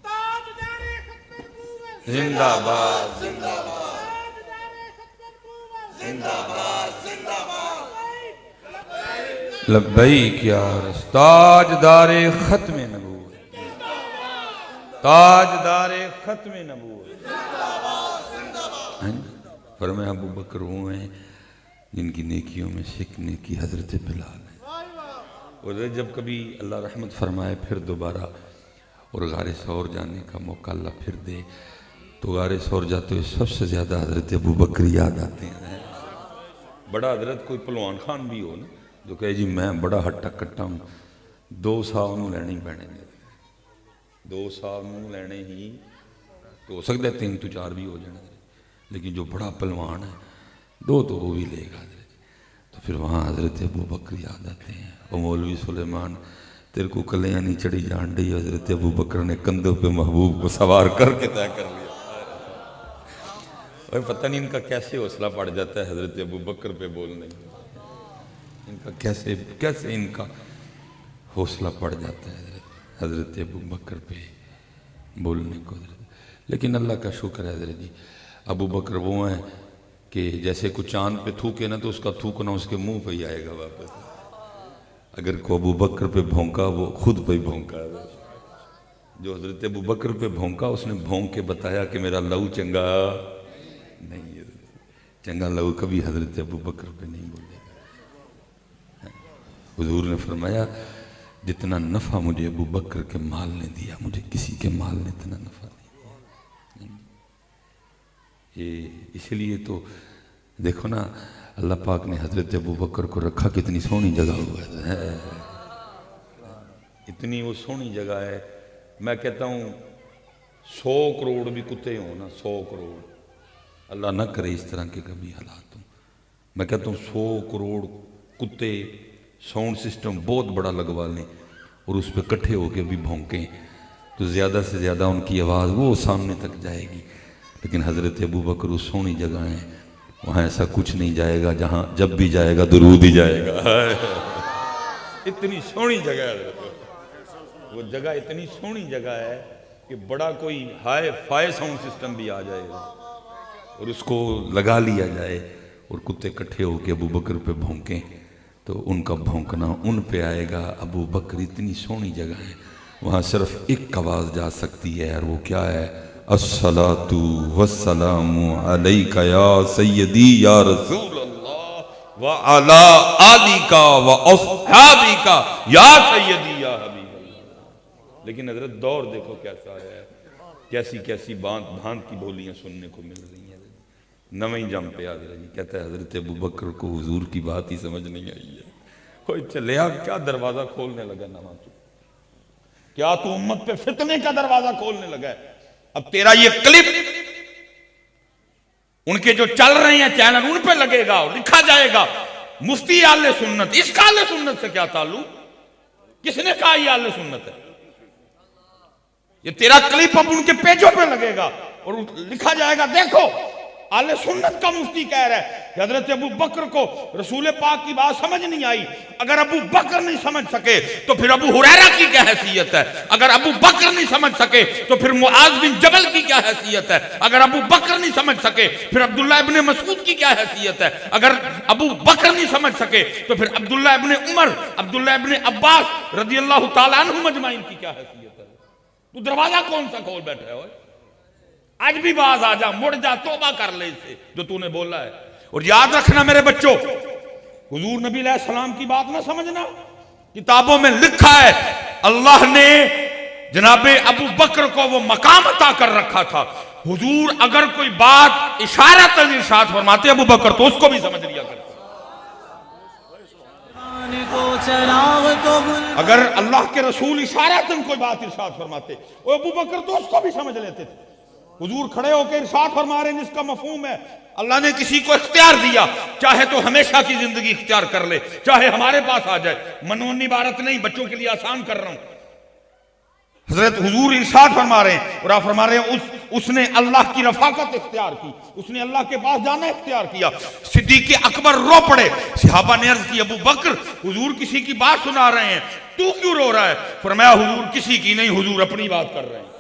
تاجدار ختم نبوت، زندہ باد تاجدار ختم نبوت، زندہ باد زندہ باد۔ لبیک یا رسول، تاجدار ختم نبوت، تاجدار ختم نبوت۔ فرمایا ابو بکر وہ ہیں جن کی نیکیوں میں سے ایک نیکی حضرت بلال ہے۔ اور جب کبھی اللہ رحمت فرمائے پھر دوبارہ اور غار ثور جانے کا موقع اللہ پھر دے تو غار ثور جاتے ہوئے سب سے زیادہ حضرت ابو بکر یاد آتے ہیں۔ بڑا حضرت کوئی پلوان خان بھی ہو نا جو کہے جی میں بڑا ہٹا کٹا ہوں، 2 سال انہوں لینے ہی پینے گے، 2 سال انہوں لینے ہی، تو ہو سکتا ہے 3 تو 4 بھی ہو جانے، لیکن جو بڑا پلوان ہے 2 تو وہ بھی لے گا حضرت۔ تو پھر وہاں حضرت ابو بکر یاد آتے ہیں۔ اور مولوی سلیمان تیرے کو کلیاں نہیں چڑھی جان ڈی، حضرت ابو بکر نے کندھوں پہ محبوب کو سوار کر کے طے کر لیا۔ اور پتہ نہیں ان کا کیسے حوصلہ پڑ جاتا ہے حضرت ابو بکر پہ بولنے، ان کا کیسے ان کا حوصلہ پڑ جاتا ہے حضرت ابو بکر پہ بولنے کو۔ لیکن اللہ کا شکر ہے حضرت جی، ابو بکر وہ ہیں کہ جیسے کوئی چاند پہ تھوکے نا تو اس کا تھوکنا اس کے منہ پہ ہی آئے گا واپس۔ اگر کو ابو بکر پہ بھونکا وہ خود پہ ہی بھونکا ہے۔ جو حضرت ابو بکر پہ بھونکا اس نے بھونک کے بتایا کہ میرا لہو چنگا نہیں ہے، چنگا لہو کبھی حضرت ابو بکر پہ نہیں بولے گا۔ حضور نے فرمایا جتنا نفع مجھے ابو بکر کے مال نے دیا مجھے کسی کے مال نے اتنا نفع نہیں دیا۔ یہ اس لیے تو دیکھو نا اللہ پاک نے حضرت ابو بکر کو رکھا کتنی سونی جگہ ہوا ہے، اتنی وہ سونی جگہ ہے۔ میں کہتا ہوں 100 کروڑ بھی کتے ہوں نا، 100 کروڑ، اللہ نہ کرے اس طرح کے کبھی حالات ہوں، میں کہتا ہوں 100 کروڑ کتے ساؤنڈ سسٹم بہت بڑا لگوا لیں اور اس پہ کٹھے ہو کے بھی بھونکیں تو زیادہ سے زیادہ ان کی آواز وہ سامنے تک جائے گی۔ لیکن حضرت ابو بکر اس سونی جگہ ہیں، وہاں ایسا کچھ نہیں جائے گا، جہاں جب بھی جائے گا درود ہی جائے گا۔ اتنی سونی جگہ ہے وہ جگہ، اتنی سونی جگہ ہے کہ بڑا کوئی ہائی فائی ساؤنڈ سسٹم بھی آ جائے گا اور اس کو لگا لیا جائے اور کتے کٹھے ہو کے ابو بکر پہ بھونکیں تو ان کا بھونکنا ان پہ آئے گا۔ ابو بکر اتنی سونی جگہ ہے، وہاں صرف ایک آواز جا سکتی ہے اور وہ کیا ہے؟ الصلاۃ والسلام علیک یا سیدی یا رسول اللہ وعلی آلک واصحابک یا سیدی یا حبیب اللہ۔ لیکن حضرت دور دیکھو کیسا ہے، کیسی کیسی بھانت کی بولیاں سننے کو مل رہی ہیں۔ نویں جم پہ حضرت جی کہتا ہے حضرت ابو بکر کو حضور کی بات ہی سمجھ نہیں آئی ہے، کوئی چلیا کیا دروازہ کھولنے لگا نواں تو، کیا تو امت پہ فتنے کا دروازہ کھولنے لگا ہے؟ اب تیرا یہ کلپ ان کے جو چل رہے ہیں چینل ان پہ لگے گا اور لکھا جائے گا مفتی اہل سنت. اس کا اہل سنت سے کیا تعلق؟ کس نے کہا یہ اہل سنت ہے؟ یہ تیرا کلپ اب ان کے پیجوں پہ لگے گا اور لکھا جائے گا دیکھو اہل سنت کا مفتی کہہ رہا ہے کہ حضرت ابو بکر کو رسول پاک کی بات سمجھ نہیں آئی. اگر ابو بکر نہیں سمجھ سکے تو پھر ابو ہریرہ کی کیا حیثیت ہے؟ اگر ابو بکر نہیں سمجھ سکے تو پھر معاذ بن جبل کی کیا حیثیت ہے؟ اگر ابو بکر نہیں سمجھ سکے پھر عبداللہ ابن مسعود کی کیا حیثیت ہے؟ اگر ابو بکر نہیں سمجھ سکے تو پھر عبداللہ ابن عمر، عبداللہ ابن عباس رضی اللہ تعالیٰ عنہ مجمعین کی کیا حیثیت ہے؟ تو دروازہ کون سا کھول بیٹھا ہے؟ آج بھی باز آ جا، مڑ جا، توبہ کر لے اس سے جو تو نے بولا ہے. اور یاد رکھنا میرے بچوں، حضور نبی علیہ السلام کی بات نہ سمجھنا. کتابوں میں لکھا ہے اللہ نے جناب ابو بکر کو وہ مقام عطا کر رکھا تھا. حضور اگر کوئی بات اشارتاً ارشاد فرماتے ابو بکر تو اس کو بھی سمجھ لیا کرتے. اگر اللہ کے رسول اشارتاً کوئی بات ارشاد فرماتے وہ ابو بکر تو اس کو بھی سمجھ لیتے تھے. حضور کھڑے ہو کے ارشاد فرما رہے ہیں جس کا مفہوم ہے اللہ نے کسی کو اختیار دیا چاہے تو ہمیشہ کی زندگی اختیار کر لے چاہے ہمارے پاس آ جائے. منونی بارت نہیں، بچوں کے لیے آسان کر رہا ہوں. حضرت حضور ارشاد فرما رہے ہیں اور آپ فرما رہے ہیں اس نے اللہ کی رفاقت اختیار کی، اس نے اللہ کے پاس جانا اختیار کیا. صدیق اکبر رو پڑے. صحابہ نے عرض کی ابو بکر حضور کسی کی بات سنا رہے ہیں تو کیوں رو رہا ہے؟ فرمایا حضور کسی کی نہیں، حضور اپنی بات کر رہے ہیں.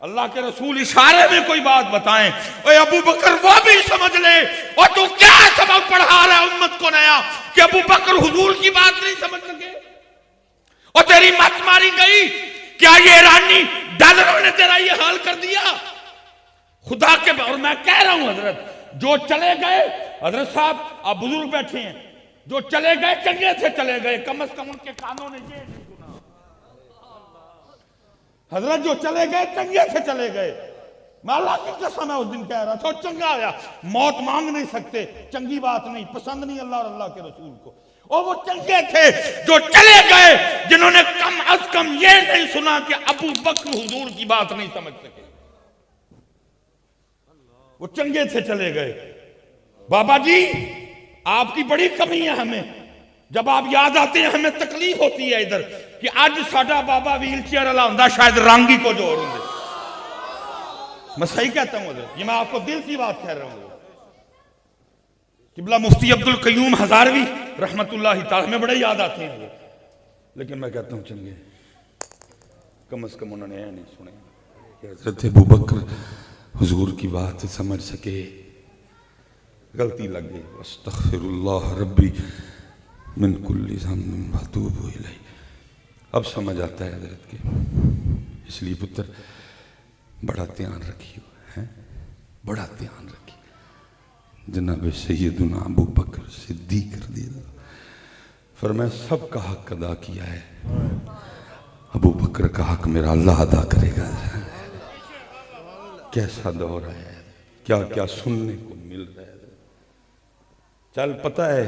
اللہ کے رسول اشارے میں کوئی بات بتائیں اے ابو بکر وہ بھی سمجھ لے. اور تو کیا سبق پڑھا رہا ہے امت کو نیا کہ ابو بکر حضور کی بات نہیں سمجھ سکے؟ اور تیری مت ماری گئی. کیا یہ ایرانی ڈالروں نے تیرا یہ حال کر دیا؟ خدا کے اور میں کہہ رہا ہوں حضرت جو چلے گئے، حضرت صاحب آپ بزرگ بیٹھے ہیں، جو چلے گئے چنگے سے چلے گئے، کم از کم ان کے کانوں نے یہ نہیں سنا. حضرت جو چلے گئے چنگے سے چلے گئے. میں اللہ کی قسم ہے اس دن کہہ رہا تھا چنگا آیا. موت مانگ نہیں سکتے، چنگی بات نہیں، پسند نہیں اللہ اور اللہ کے رسول کو. اور وہ چنگے تھے جو چلے گئے جنہوں نے کم از کم یہ نہیں سنا کہ ابو بکر حضور کی بات نہیں سمجھ سکے. وہ چنگے تھے چلے گئے. بابا جی آپ کی بڑی کمی ہے ہمیں. جب آپ یاد آتے ہیں ہمیں تکلیف ہوتی ہے ادھر کہ آج ساڈا بابا ویل چیئر والا ہوندا شاید رانگی کو جوڑ ہوں گے. میں صحیح کہتا ہوں ادھر، یہ میں آپ کو دل کی بات کہہ رہا ہوں. قبلہ مفتی عبد القیوم ہزاروی رحمت اللہ تعالی میں بڑے یاد آتے ہیں، لیکن میں کہتا ہوں چنگے کم از کم انہوں نے نہیں سنے کہ حضرت ابو بکر حضور کی بات سمجھ سکے. غلطی لگ گئی. استغفر اللہ ربی من کل ذنب واتوب الیہ. اب سمجھ آتا ہے حضرت کے. اس لیے پتر بڑا دھیان رکھیے، بڑا دھیان رکھیے. جناب سیدنا ابو بکر صدیق رضی اللہ فرمایا سب کا حق ادا کیا ہے، ابو بکر کا حق میرا اللہ ادا کرے گا. کیسا دور ہے، کیا کیا سننے کو مل رہا ہے. چل پتہ ہے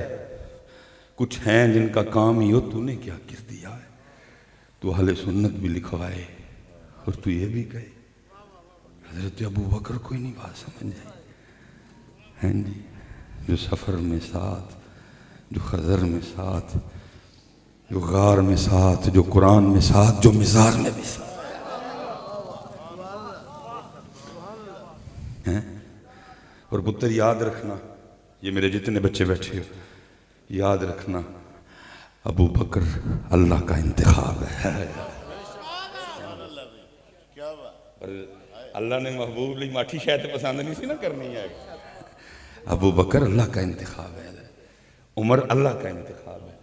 کچھ ہیں جن کا کام ہی ہو تو نے کیا کر دیا ہے. تو اہل سنت بھی لکھوائے اور تو یہ بھی کہے. حضرت ابو بکر کوئی نہیں بات سمجھ آئی ہیں جی. جو سفر میں ساتھ، جو خضر میں ساتھ، جو غار میں ساتھ، جو قرآن میں ساتھ، جو مزار میں بھی ساتھ ہیں. اور پتر یاد رکھنا، یہ میرے جتنے بچے بیٹھے ہو یاد رکھنا ابو بکر اللہ کا انتخاب ہے. اللہ نے محبوب لی ماٹھی شاید پسند نہیں سی نہ کرنی ہے. ابو بکر اللہ کا انتخاب ہے، عمر اللہ کا انتخاب ہے،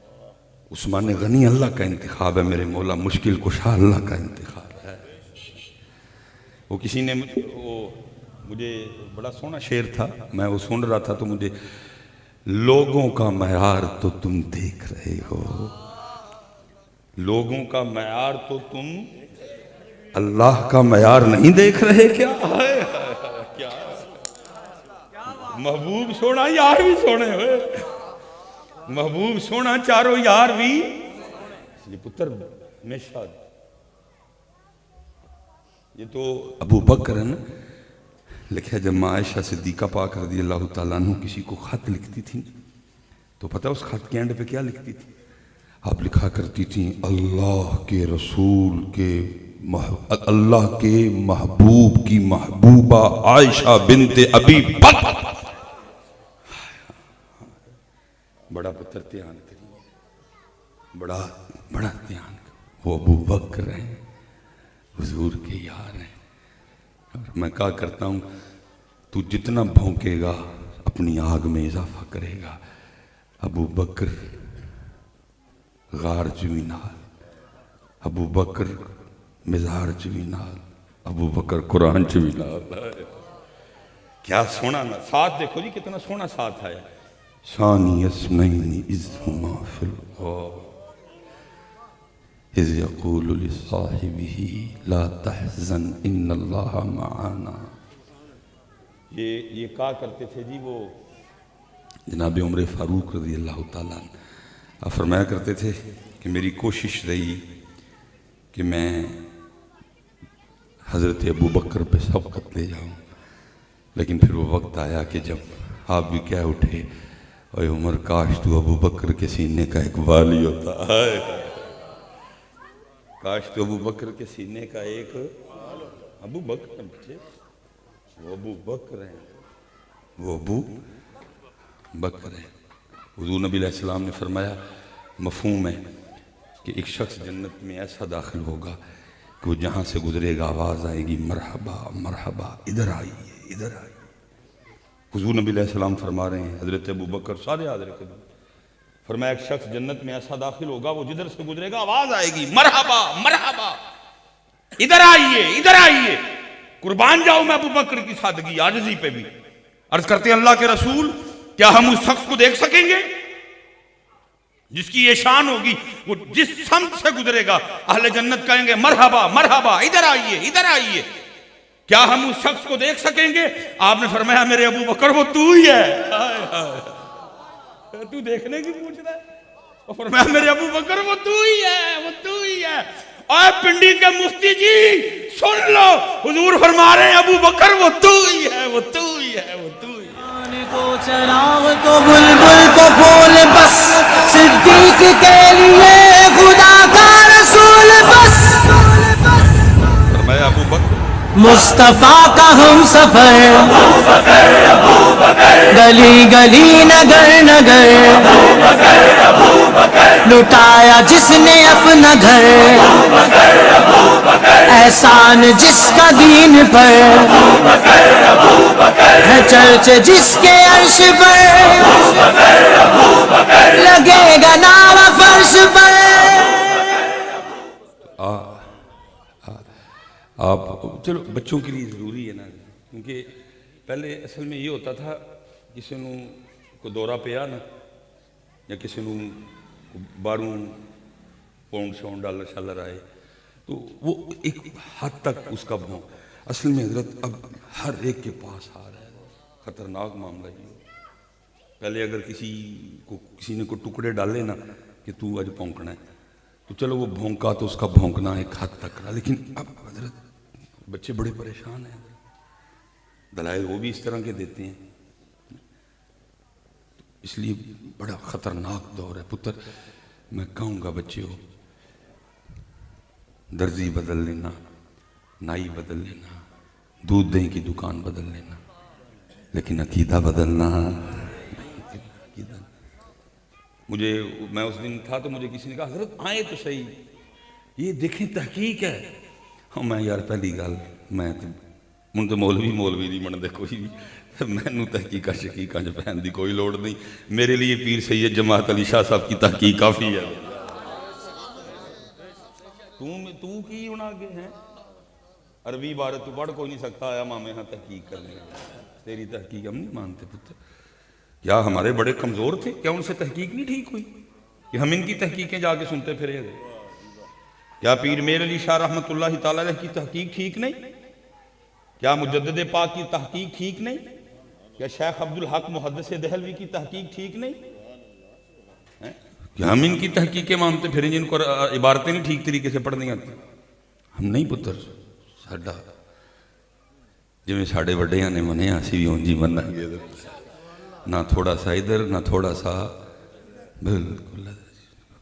عثمان غنی اللہ کا انتخاب ہے، میرے مولا مشکل کشا اللہ کا انتخاب ہے. وہ کسی نے مجھے بڑا سونا شعر تھا، میں وہ سن رہا تھا تو مجھے لوگوں کا معیار تو تم دیکھ رہے ہو، لوگوں کا معیار تو تم اللہ کا معیار نہیں دیکھ رہے. کیا کیا محبوب سونا یار بھی سونے ہوئے، محبوب سونا چاروں یار بھی. اس لیے پتر ہمیشہ یہ تو ابو بکر ہے نا. لکھا جب ماں عائشہ صدیقہ پاک رضی اللہ تعالیٰ عنہ کسی کو خط لکھتی تھی تو پتہ اس خط کے اینڈ پہ کیا لکھتی تھی؟ آپ لکھا کرتی تھیں اللہ کے رسول کے اللہ کے محبوب کی محبوبہ عائشہ بنت ابی بکر. بڑا پتر دھیان کریے, بڑا دھیان. وہ ابو بکر ہیں, حضور کے یار ہیں. اور میں کہا کرتا ہوں تو جتنا بھونکے گا اپنی آگ میں اضافہ کرے گا. ابو بکر غار چوی نال, ابو بکر مزار چوی نال, ابو بکر قرآن چوی نال. کیا سونا نا ساتھ دیکھو جی کتنا سونا ساتھ آیا. ثانی اثنین اذ ہما فی الغار اذ یقول لصاحبہ لا تحزن ان اللہ معانا. یہ کہا کرتے تھے جی وہ جناب عمر فاروق رضی اللہ تعالیٰ عنہ فرمایا کرتے تھے کہ میری کوشش رہی کہ میں حضرت ابو بکر پہ سبقت لے جاؤں, لیکن پھر وہ وقت آیا کہ جب آپ بھی کہہ اٹھے اے عمر کاش تو ابو بکر کے سینے کا ایک والی ہوتا. کاش تو ابو بکر کے سینے کا ایک ابو بکر بچے وہ ابو بکر ہیں, وہ ابو بکر ہیں. حضور نبی علیہ السلام نے فرمایا مفہوم ہے کہ ایک شخص جنت میں ایسا داخل ہوگا کہ وہ جہاں سے گزرے گا آواز آئے گی مرحبا مرحبا ادھر آئیے ادھر آئیے. حضور نبی علیہ السلام فرما رہے ہیں, حضرت ابو بکر سارے حاضر قدم فرمایا ایک شخص جنت میں ایسا داخل ہوگا وہ جدھر سے گزرے گا آواز آئے گی مرحبا مرحبا ادھر آئیے ادھر آئیے. قربان جاؤں میں ابو بکر کی سادگی عاجزی پہ بھی. عرض کرتے ہیں اللہ کے رسول کیا ہم اس شخص کو دیکھ سکیں گے جس کی یہ شان ہوگی وہ جس سمت سے گزرے گا اہل جنت کہیں گے مرحبا مرحبا ادھر آئیے ادھر آئیے. کیا ہم اس شخص کو دیکھ سکیں گے؟ آپ نے فرمایا میرے ابو بکر وہ تو ہی ہے. تو دیکھنے کی پوچھ رہا ہے؟ اور فرمایا میرے ابو بکر وہ تو ہی ہے وہ تو ہی ہے. اے پنڈی کے مفتی جی سن لو, حضور فرما رہے ہیں ابو بکر وہ تو ہی ہے وہ تو ہی ہے وہ تو ہی ہے. کو چراغ تو بلبل کو پھول بس, صدیق کے لیے خدا کا رسول بس. فرمایا ابو بکر مصطفیٰ کا ہم سفر, گلی گلی نگر نگر, لٹایا جس نے اپنا گھر, احسان جس کا دین پر ہے, چرچ جس کے عرش پر لگے گا نعرہ فرش پر. آپ چلو بچوں کے لیے ضروری ہے نا, کیونکہ پہلے اصل میں یہ ہوتا تھا کسی نو کو دورہ پیا نا یا کسی نو باہروں پاؤنڈ شاؤنڈ ڈالر شالر آئے تو وہ ایک حد تک اس کا بھون. اصل میں حضرت اب ہر ایک کے پاس آ رہا ہے, خطرناک معاملہ یہ. پہلے اگر کسی نے کو ٹکڑے ڈالے نا کہ تو آج بھونکنا ہے تو چلو وہ بھونکا تو اس کا بھونکنا ایک حد تک رہا, لیکن اب حضرت بچے بڑے پریشان ہیں. دلائل وہ بھی اس طرح کے دیتے ہیں, اس لیے بڑا خطرناک دور ہے. پتر میں کہوں گا بچے ہو درزی بدل لینا, نائی بدل لینا, دودھ دہی کی دکان بدل لینا, لیکن عقیدہ بدلنا. میں اس دن تھا تو مجھے کسی نے کہا حضرت آئے تو صحیح یہ دیکھیں تحقیق ہے. میں یار پہلی گل میں تو مولوی نہیں منتے کوئی بھی, مینوں تحقیقہ شقیقہ جو پہن دی کوئی لوڑ نہیں. میرے لیے پیر سید جماعت علی شاہ صاحب کی تحقیق کافی ہے. تو کی ہونا آگے ہیں عربی عبارت تو پڑھ کوئی نہیں سکتا آیا مامے ہاں تحقیق کرنے, تیری تحقیق ہم نہیں مانتے پتر. کیا ہمارے بڑے کمزور تھے؟ کیا ان سے تحقیق نہیں ٹھیک ہوئی کہ ہم ان کی تحقیقیں جا کے سنتے پھرے گئے؟ کیا پیر میر علی شاہ رحمۃ اللہ تعالی علیہ کی تحقیق ٹھیک نہیں؟ کیا مجدد پاک کی تحقیق ٹھیک نہیں؟ کیا شیخ عبدالحق محدث دہلوی کی تحقیق ٹھیک نہیں؟ کیا ہم ان کی تحقیقیں مانتے پھریں جن کو عبارتیں نہیں ٹھیک طریقے سے پڑھنی آتی؟ ہم نہیں پتر, ਸਾਡਾ ਜਿਵੇਂ ਸਾਡੇ ਵੱਡਿਆਂ ਨੇ ਮੰਨਿਆ ਅਸੀਂ ਵੀ ਉਂਝ ਹੀ ਮੰਨਾਂਗੇ ਨਾ ਥੋੜਾ ਸਾ ਇਧਰ ਨਾ ਥੋੜਾ ਸਾ ਬਿਲਕੁਲ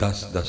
10-10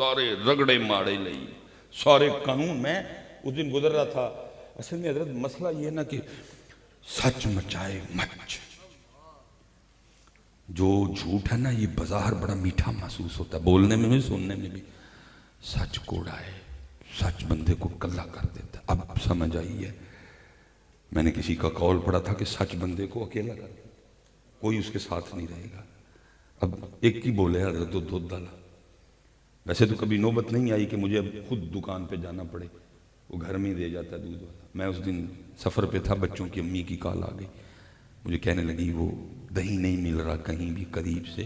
سارے رگڑے ماڑے لئی سارے قانون. میں اس دن گزر رہا تھا. اصل میں حضرت مسئلہ یہ ہے نا کہ سچ مچائے مچ. جو جھوٹ ہے نا یہ بظاہر بڑا میٹھا محسوس ہوتا ہے, بولنے میں بھی سننے میں بھی. سچ کوڑا ہے, سچ بندے کو کلا کر دیتا ہے. اب سمجھ آئی ہے. میں نے کسی کا قول پڑھا تھا کہ سچ بندے کو اکیلا کر دیتا, کوئی اس کے ساتھ نہیں رہے گا. اب ایک کی بولے حضرت تو دودھ ڈالا. ویسے تو کبھی نوبت نہیں آئی کہ مجھے اب خود دکان پہ جانا پڑے, وہ گھر میں ہی دے جاتا ہے دودھ والا. میں اس دن سفر پہ تھا, بچوں کی امی کی کال آ گئی, مجھے کہنے لگی وہ دہی نہیں مل رہا کہیں بھی قریب سے,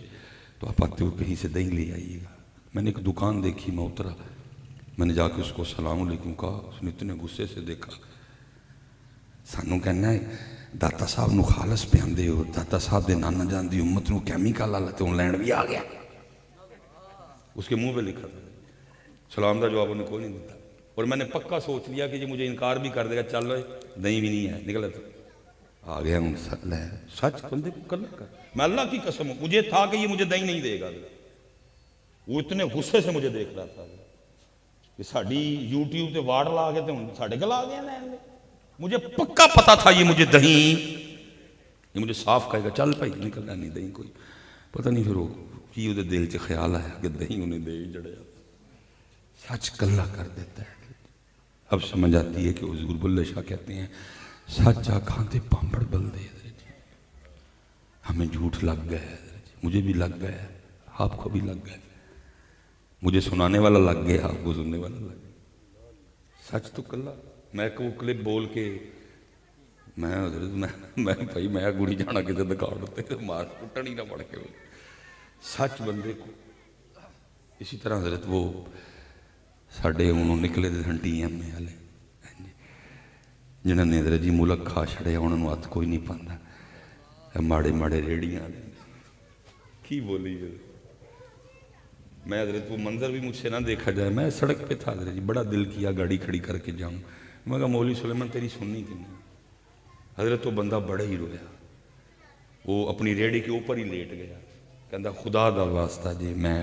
تو آپ آتے ہوئے کہیں سے دہی لے آئیے گا. میں نے ایک دکان دیکھی, میں اترا, میں نے جا کے اس کو السلام علیکم کہا. اس نے اتنے غصے سے دیکھا. سانوں کہنا ہے داتا صاحب نو خالص پہ آندے ہو, داتا صاحب دے نانا جان دی امت نو کیمیکل آلا تے لینڈ بھی آ گیا. اس کے منہ پہ لکھا تھا. سلام دا جواب انہیں کوئی نہیں دیتا. اور میں نے پکا سوچ لیا کہ یہ مجھے انکار بھی کر دے گا, چل رہے دہی بھی نہیں ہے, نکلا تو آ گیا ہوں. سچ بندے کو کرنا کر. میں اللہ کی قسم ہوں, مجھے تھا کہ یہ مجھے دہی نہیں دے گا. وہ اتنے غصے سے مجھے دیکھ رہا تھا کہ ساڑی یوٹیوب تے واڑ لا گئے تھے, ساڑے گل آ گئے ہیں. مجھے پکا پتا تھا یہ مجھے دہی, یہ مجھے صاف کہے گا چل بھائی نکلنا نہیں دہی کوئی. پتہ نہیں پھر وہ کی وہ دل چ خیال آیا کہ دہی انہیں دے جڑیا. سچ کلا کر دیتا ہے. اب سمجھ آتی ہے کہ حضور بلے شاہ کہتے ہیں سچ آکھاں تے پامبڑ بل دے. ہمیں جھوٹ لگ گیا ہے, مجھے بھی لگ گیا ہے, آپ کو بھی لگ گیا. مجھے سنانے والا لگ گیا, آپ کو سننے والا لگ گیا. سچ تو کلا. میں کو کلپ بول کے میں بھائی میں گڑی جانا کسی دکان ہوتے مار کٹن ہی نہ پڑ کے. سچ بندے کو. اسی طرح حضرت وہ ساڈے انہوں نکلے تھے سن ٹی ایم والے جنہوں نے حضرت جی ملک کھا چھڑے, انہوں نے ہاتھ کوئی نہیں پاندہ. ماڑے ماڑے ریڑیاں کی بولی. میں حضرت وہ منظر بھی مجھ سے نہ دیکھا جائے. میں سڑک پہ تھا حضرت جی, بڑا دل کیا گاڑی کھڑی کر کے جاؤں. میں کہا مولوی سلیمان تیری سننی کی نہیں. حضرت وہ بندہ بڑا ہی رویا, وہ اپنی ریڑی کے اوپر ہی لیٹ گیا. کہندا خدا دا واسطہ جی میں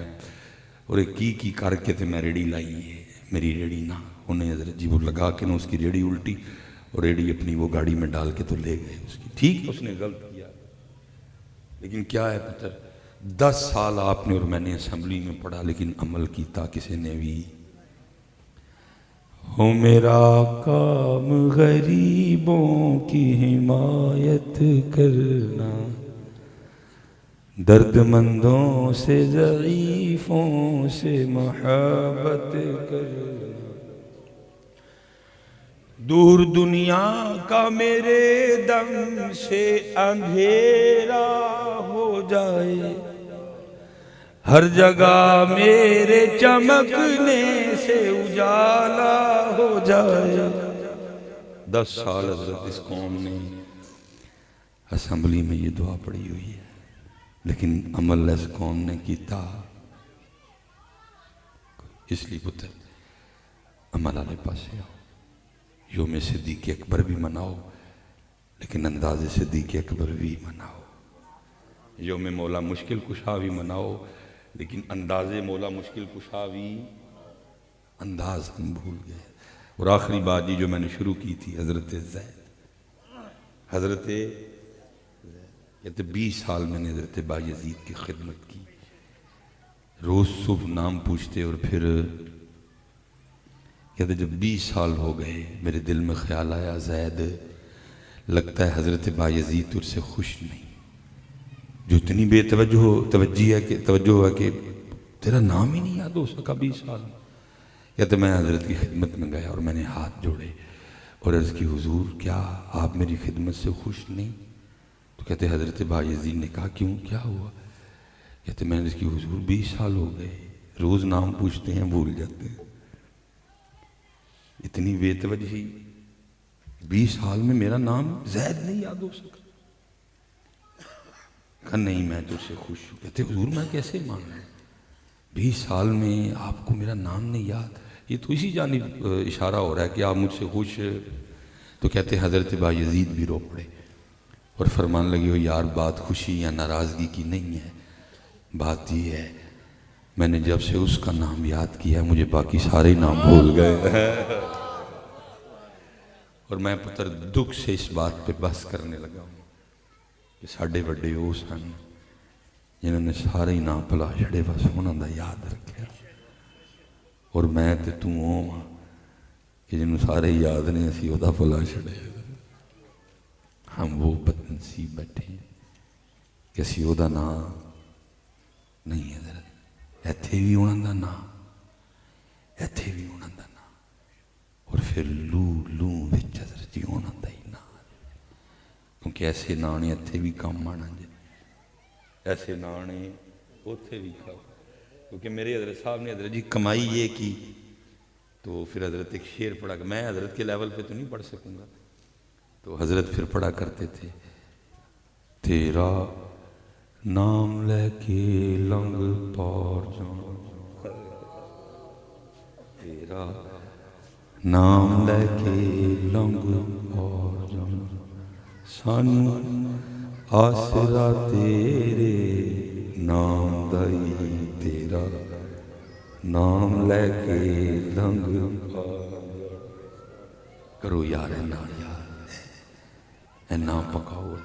اور کی کر کے تے میں ریڑی لائی ہے, میری ریڑی نہ. انہیں حضرت جی وہ لگا کے نہ اس کی ریڑی الٹی اور ریڑی اپنی وہ گاڑی میں ڈال کے تو لے گئے اس کی. ٹھیک اس نے غلط کیا, لیکن کیا ہے پتر 10 سال آپ نے اور میں نے اسمبلی میں پڑھا, لیکن عمل کیتا کسی نے بھی. ہو میرا کام غریبوں کی حمایت کرنا, درد مندوں سے ضعیفوں سے محبت کرنا. دور دنیا کا میرے دم سے اندھیرا ہو جائے, ہر جگہ میرے چمکنے سے اجالا ہو جائے. 10 سال حضرت اس قوم نے اسمبلی میں یہ دعا پڑھی ہوئی ہے, لیکن عمل اس قوم نے کیتا. اس لیے پتر عمل آلے پاسے آؤ. یوم صدیق اکبر بھی مناؤ, لیکن انداز صدیق اکبر بھی مناؤ. یوم مولا مشکل کشا بھی مناؤ, لیکن انداز مولا مشکل کشا بھی. انداز ہم بھول گئے. اور آخری بات جی جو میں نے شروع کی تھی, حضرت کہتے 20 سال میں نے حضرت بایزید کی خدمت کی. روز صبح نام پوچھتے اور پھر کہتے جب 20 سال ہو گئے میرے دل میں خیال آیا زید لگتا ہے حضرت بایزید تجھ سے خوش نہیں, جو اتنی بے توجہ ہے کہ تیرا نام ہی نہیں یاد ہو سکا 20 سال. کہتے میں حضرت کی خدمت میں گیا اور میں نے ہاتھ جوڑے اور عرض کی حضور کیا آپ میری خدمت سے خوش نہیں؟ تو کہتے حضرت بایزید نے کہا کیوں کیا ہوا؟ کہتے میں نے عرض کی حضور 20 سال ہو گئے, روز نام پوچھتے ہیں بھول جاتے ہیں. اتنی بے توجہی 20 سال میں میرا نام زید نہیں یاد ہو سکا. کہا نہیں میں تجھ سے خوش ہوں. کہتے حضور میں کیسے مانوں 20 سال میں آپ کو میرا نام نہیں یاد. یہ تو اسی جانب اشارہ ہو رہا ہے کہ آپ مجھ سے خوش. تو کہتے حضرت بایزید بھی رو پڑے اور فرمان لگے ہو یار بات خوشی یا ناراضگی کی نہیں ہے, بات یہ ہے میں نے جب سے اس کا نام یاد کیا مجھے باقی سارے نام بھول گئے اور میں پتر دکھ سے اس بات پہ بحث کرنے لگا ہوں کہ ساڈے وڈے وہ سن جنہوں نے سارے نام بھلا چھڑے بس انہوں دا یاد رکھا اور میں تے تو ہوں کہ جنہوں سارے یاد نہیں اسی وہ دا بھلا چھڑے ہم وہ بدنصیب بیٹھے ہیں کہ اسی وہ دا نام نہیں ہے حضرت ایتھے بھی انہوں دا نام ایتھے بھی انہوں دا نام اور پھر لو وچ حضرت جی انہوں دا ہی نام کیونکہ ایسے نانے ایتھے بھی کام آنا جائے ایسے نانے اوتھے بھی کھاؤ کیونکہ میرے حضرت صاحب نے حضرت جی کمائی یہ کی تو پھر حضرت ایک شعر پڑھا کہ میں حضرت کے لیول پہ تو نہیں پڑھ سکوں گا تو حضرت پھر پڑھا کرتے تھے تیرا نام لے کے لنگ پار جان تیرا نام لے کے لنگ پار جان سانو آسرا تیرے نام دائی تیرا نام لے کے لنگ کرو یار اے نام پکاؤ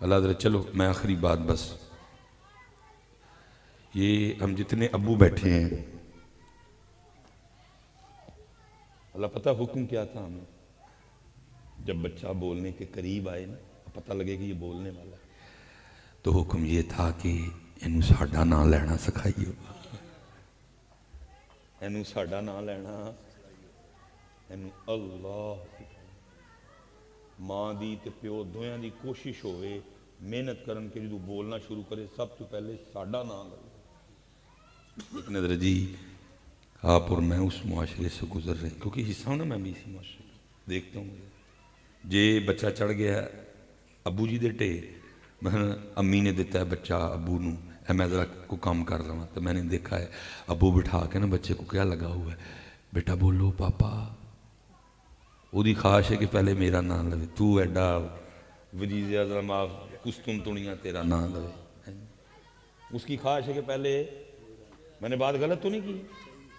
اللہ حضرت چلو میں آخری بات بس یہ ہم جتنے ابو بیٹھے ہیں اللہ پتہ حکم کیا تھا ہمیں جب بچہ بولنے کے قریب آئے نا پتہ لگے کہ یہ بولنے والا ہے تو حکم یہ تھا کہ انہوں ساڈا نام لینا سکھائیے انہوں ساڈا نام لینا انہوں اللہ ماں دی تے پیو دویاں دی کوشش ہوئے محنت کرن کے جدو بولنا شروع کرے سب تو پہلے ساڈا نام لے لیکن حضرت جی آپ اور میں اس معاشرے سے گزر رہے ہیں کیونکہ حصہ ہوں نا میں بھی اسی معاشرے دیکھتا ہوں جے بچہ چڑھ گیا ہے ابو جی دے ٹے میں امی نے دیتا ہے بچہ ابو نو اے میں ذرا کو کام کر رہا ہوں تو میں نے دیکھا ہے ابو بٹھا کے نا بچے کو کیا لگا ہوا ہے بیٹا بولو پاپا وہ دی خواہش ہے کہ پہلے میرا نام لے تو ایڈا وزیر اعظم آپ قسطنطنیہ تیرا نام لے اس کی خواہش ہے کہ پہلے میں نے بات غلط تو نہیں کی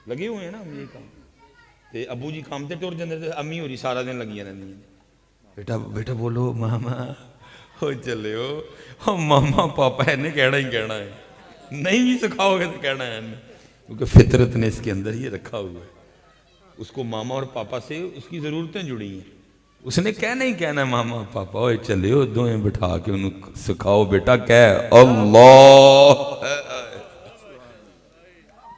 لگے ہوئے ہیں نا ہم یہ کام تے ابو جی کام تے ٹر جاندے تے امی ہو رہی سارا دن لگی رہندی ہیں بیٹا بولو ماما ہو چلے ہو ماما پاپا ہے نے کہنا ہی کہنا ہے نہیں بھی سکھاؤ گے تو کہنا ہے کیونکہ فطرت نے اس کے اندر یہ رکھا ہوا ہے اس کو ماما اور پاپا سے اس کی ضرورتیں جڑی ہیں اس نے کہنا ہی کہنا ہے ماما پاپا ہوئے چلے ہو دوئیں بٹھا کے انہوں سکھاؤ بیٹا کہہ اللہ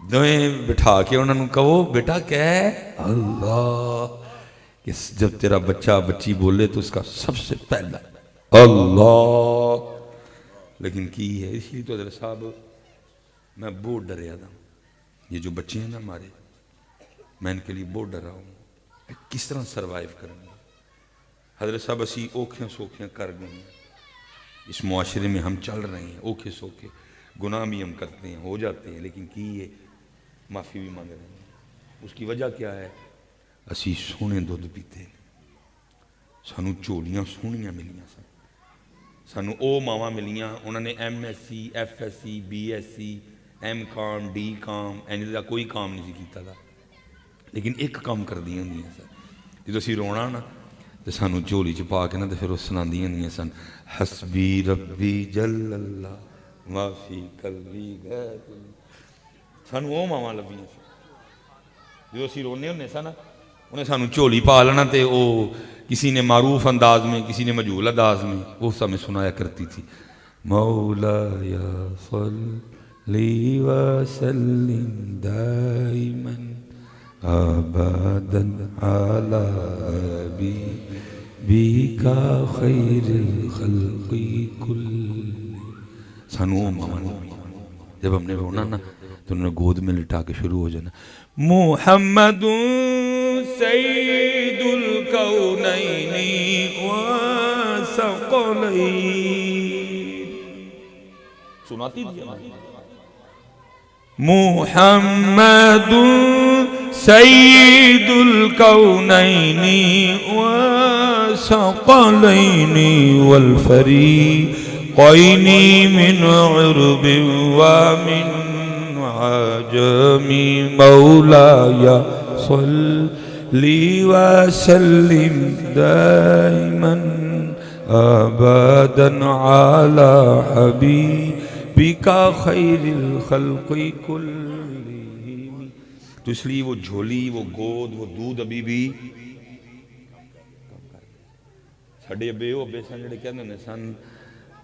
دوئیں بٹھا کے انہوں نے کہو بیٹا کہہ اللہ کہ جب تیرا بچہ بچی بولے تو اس کا سب سے پہلا اللہ لیکن کی ہے اس لیے تو حضرت صاحب میں بہت ڈریا تھا یہ جو بچے ہیں نا ہمارے میں ان کے لیے بہت ڈرا ہوں کس طرح سروائیو کریں گے حضرت صاحب اسی اوکھیاں سوکھیاں کر گئے ہیں اس معاشرے میں ہم چل رہے ہیں اوکھے سوکھے گناہ بھی ہم کرتے ہیں ہو جاتے ہیں لیکن کی یہ معافی بھی مانگ رہے ہیں اس کی وجہ کیا ہے اسی سونے دودھ پیتے سانو چولیاں سونیاں ملیاں سانو او ماواں ملیاں انہوں نے M S C F S C B S C M com D com any کوئی کام نہیں کیتا تھا لیکن ایک کام کر دیا ہوں سر جدو اسی رونا نا تو سانو چولی چ پا کے نا تو پھر وہ سنا دیا ہوں سن حسبی ربی جل اللہ معافی قلبی غیر سانو او ماواں لبیاں جدو اسی رونے ہونے سا نا انہیں سانو چولی پا لینا تے او کسی نے معروف انداز میں کسی نے مجہول انداز میں وہ سمیں سنایا کرتی تھی مولا یا صلی وسلم دائما ابدا علی حبیبک خیر الخلق کل سانو ماما جب ہم نے رونا نا تو انہوں نے گود میں لٹا کے شروع ہو جانا محمد سید الکونین وثقلین سناتی دیا محمد سید الکونین وثقلین والفریقین من عرب ومن العجم مولاي صل وسلم دائما ابدا على حبيبك خير الخلق كلهم. تو اس لیے وہ جھولی، وہ گود، وہ دودھ ابھی بھی ساڈے ابے وہ ابے سن جڑے کہندے نے سن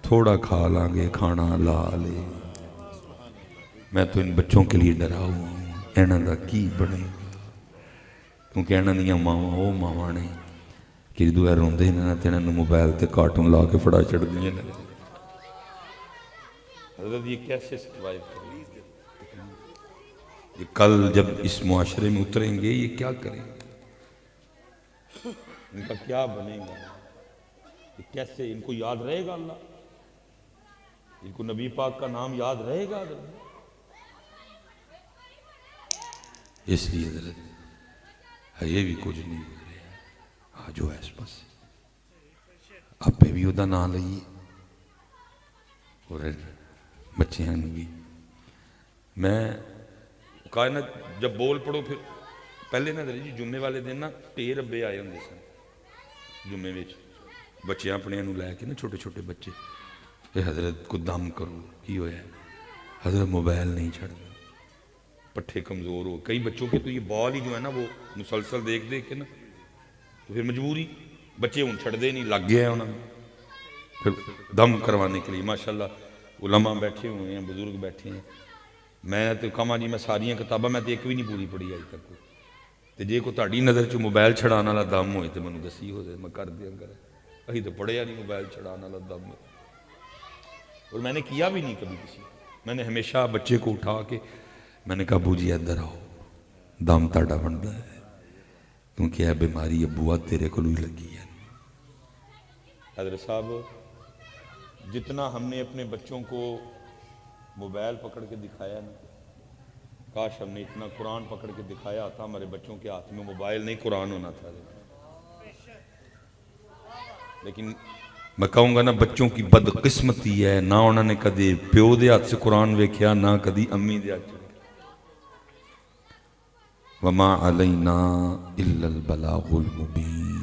تھوڑا کھا لیں گے کھانا لا لے. میں تو ان بچوں کے لیے ڈرا ہوا ہوں انہاں دا کی بنے، کیونکہ انہاں دیاں ماواں وہ ماواں نے کہ جدوں اے روندے نے تے انہاں نوں موبائل تے کارٹون لا کے فڑا چھڑدیاں نے. حضرت یہ کیسے سروائیو کریں؟ یہ کل جب اس معاشرے میں اتریں گے یہ کیا کریں گے؟ ان کا کیا بنے گا؟ یہ کیسے ان کو یاد رہے گا اللہ؟ ان کو نبی پاک کا نام یاد رہے گا؟ اس لیے حضرت یہ بھی کچھ نہیں گزرے آ جو ایس پاس آپ بھی وہ نام لئیے اور بچے ہیں بھی. میں کائنات جب بول پڑھو پھر پہلے نہ جی جمعے والے دن نا ٹیر ابے آئے ہوں سن جمعے وچ بچے اپنے نو لے کے نا چھوٹے چھوٹے بچے کہ حضرت کو دم کرو کی ہویا ہے حضرت موبائل نہیں چھڑنا پٹھے کمزور ہو. کئی بچوں کے تو یہ بال ہی جو ہے نا وہ مسلسل دیکھ دیکھ کے نا تو پھر مجبوری بچے ہوں چھڑ دے نہیں لگ گیا ہے انہوں نے پھر دم کروانے کے لیے. ماشاءاللہ علماء بیٹھے ہوئے ہیں، بزرگ بیٹھے ہیں. میں تو کہاں جی میں ساریاں کتاباں میں تو ایک بھی نہیں پوری پڑھی آج تک. تو جے کو تہاڈی نظر چ موبائل چھڑانے والا دم ہوئے تو مینوں دسی ہو جائے میں کر دیا کرے. ابھی تو پڑھیا نہیں موبائل چھڑانے والا دم ہوئے اور میں نے کیا بھی نہیں کبھی کسی. میں نے ہمیشہ بچے کو اٹھا کے میں نے کہا ابو جی ادھر آؤ دم تہاڈا بنتا ہے کیونکہ یہ بیماری ابوا تیرے کو ہی لگی ہے. حضرت صاحب جتنا ہم نے اپنے بچوں کو موبائل پکڑ کے دکھایا نا کاش ہم نے اتنا قرآن پکڑ کے دکھایا تھا ہمارے بچوں کے ہاتھ میں موبائل نہیں قرآن ہونا تھا. لیکن میں کہوں گا نا بچوں کی بدقسمتی ہے نہ انہوں نے کدی پیو دے ہاتھ سے قرآن ویکھیا نہ کدی امی دے ہاتھ سے. وما علینا الا البلاغ المبین.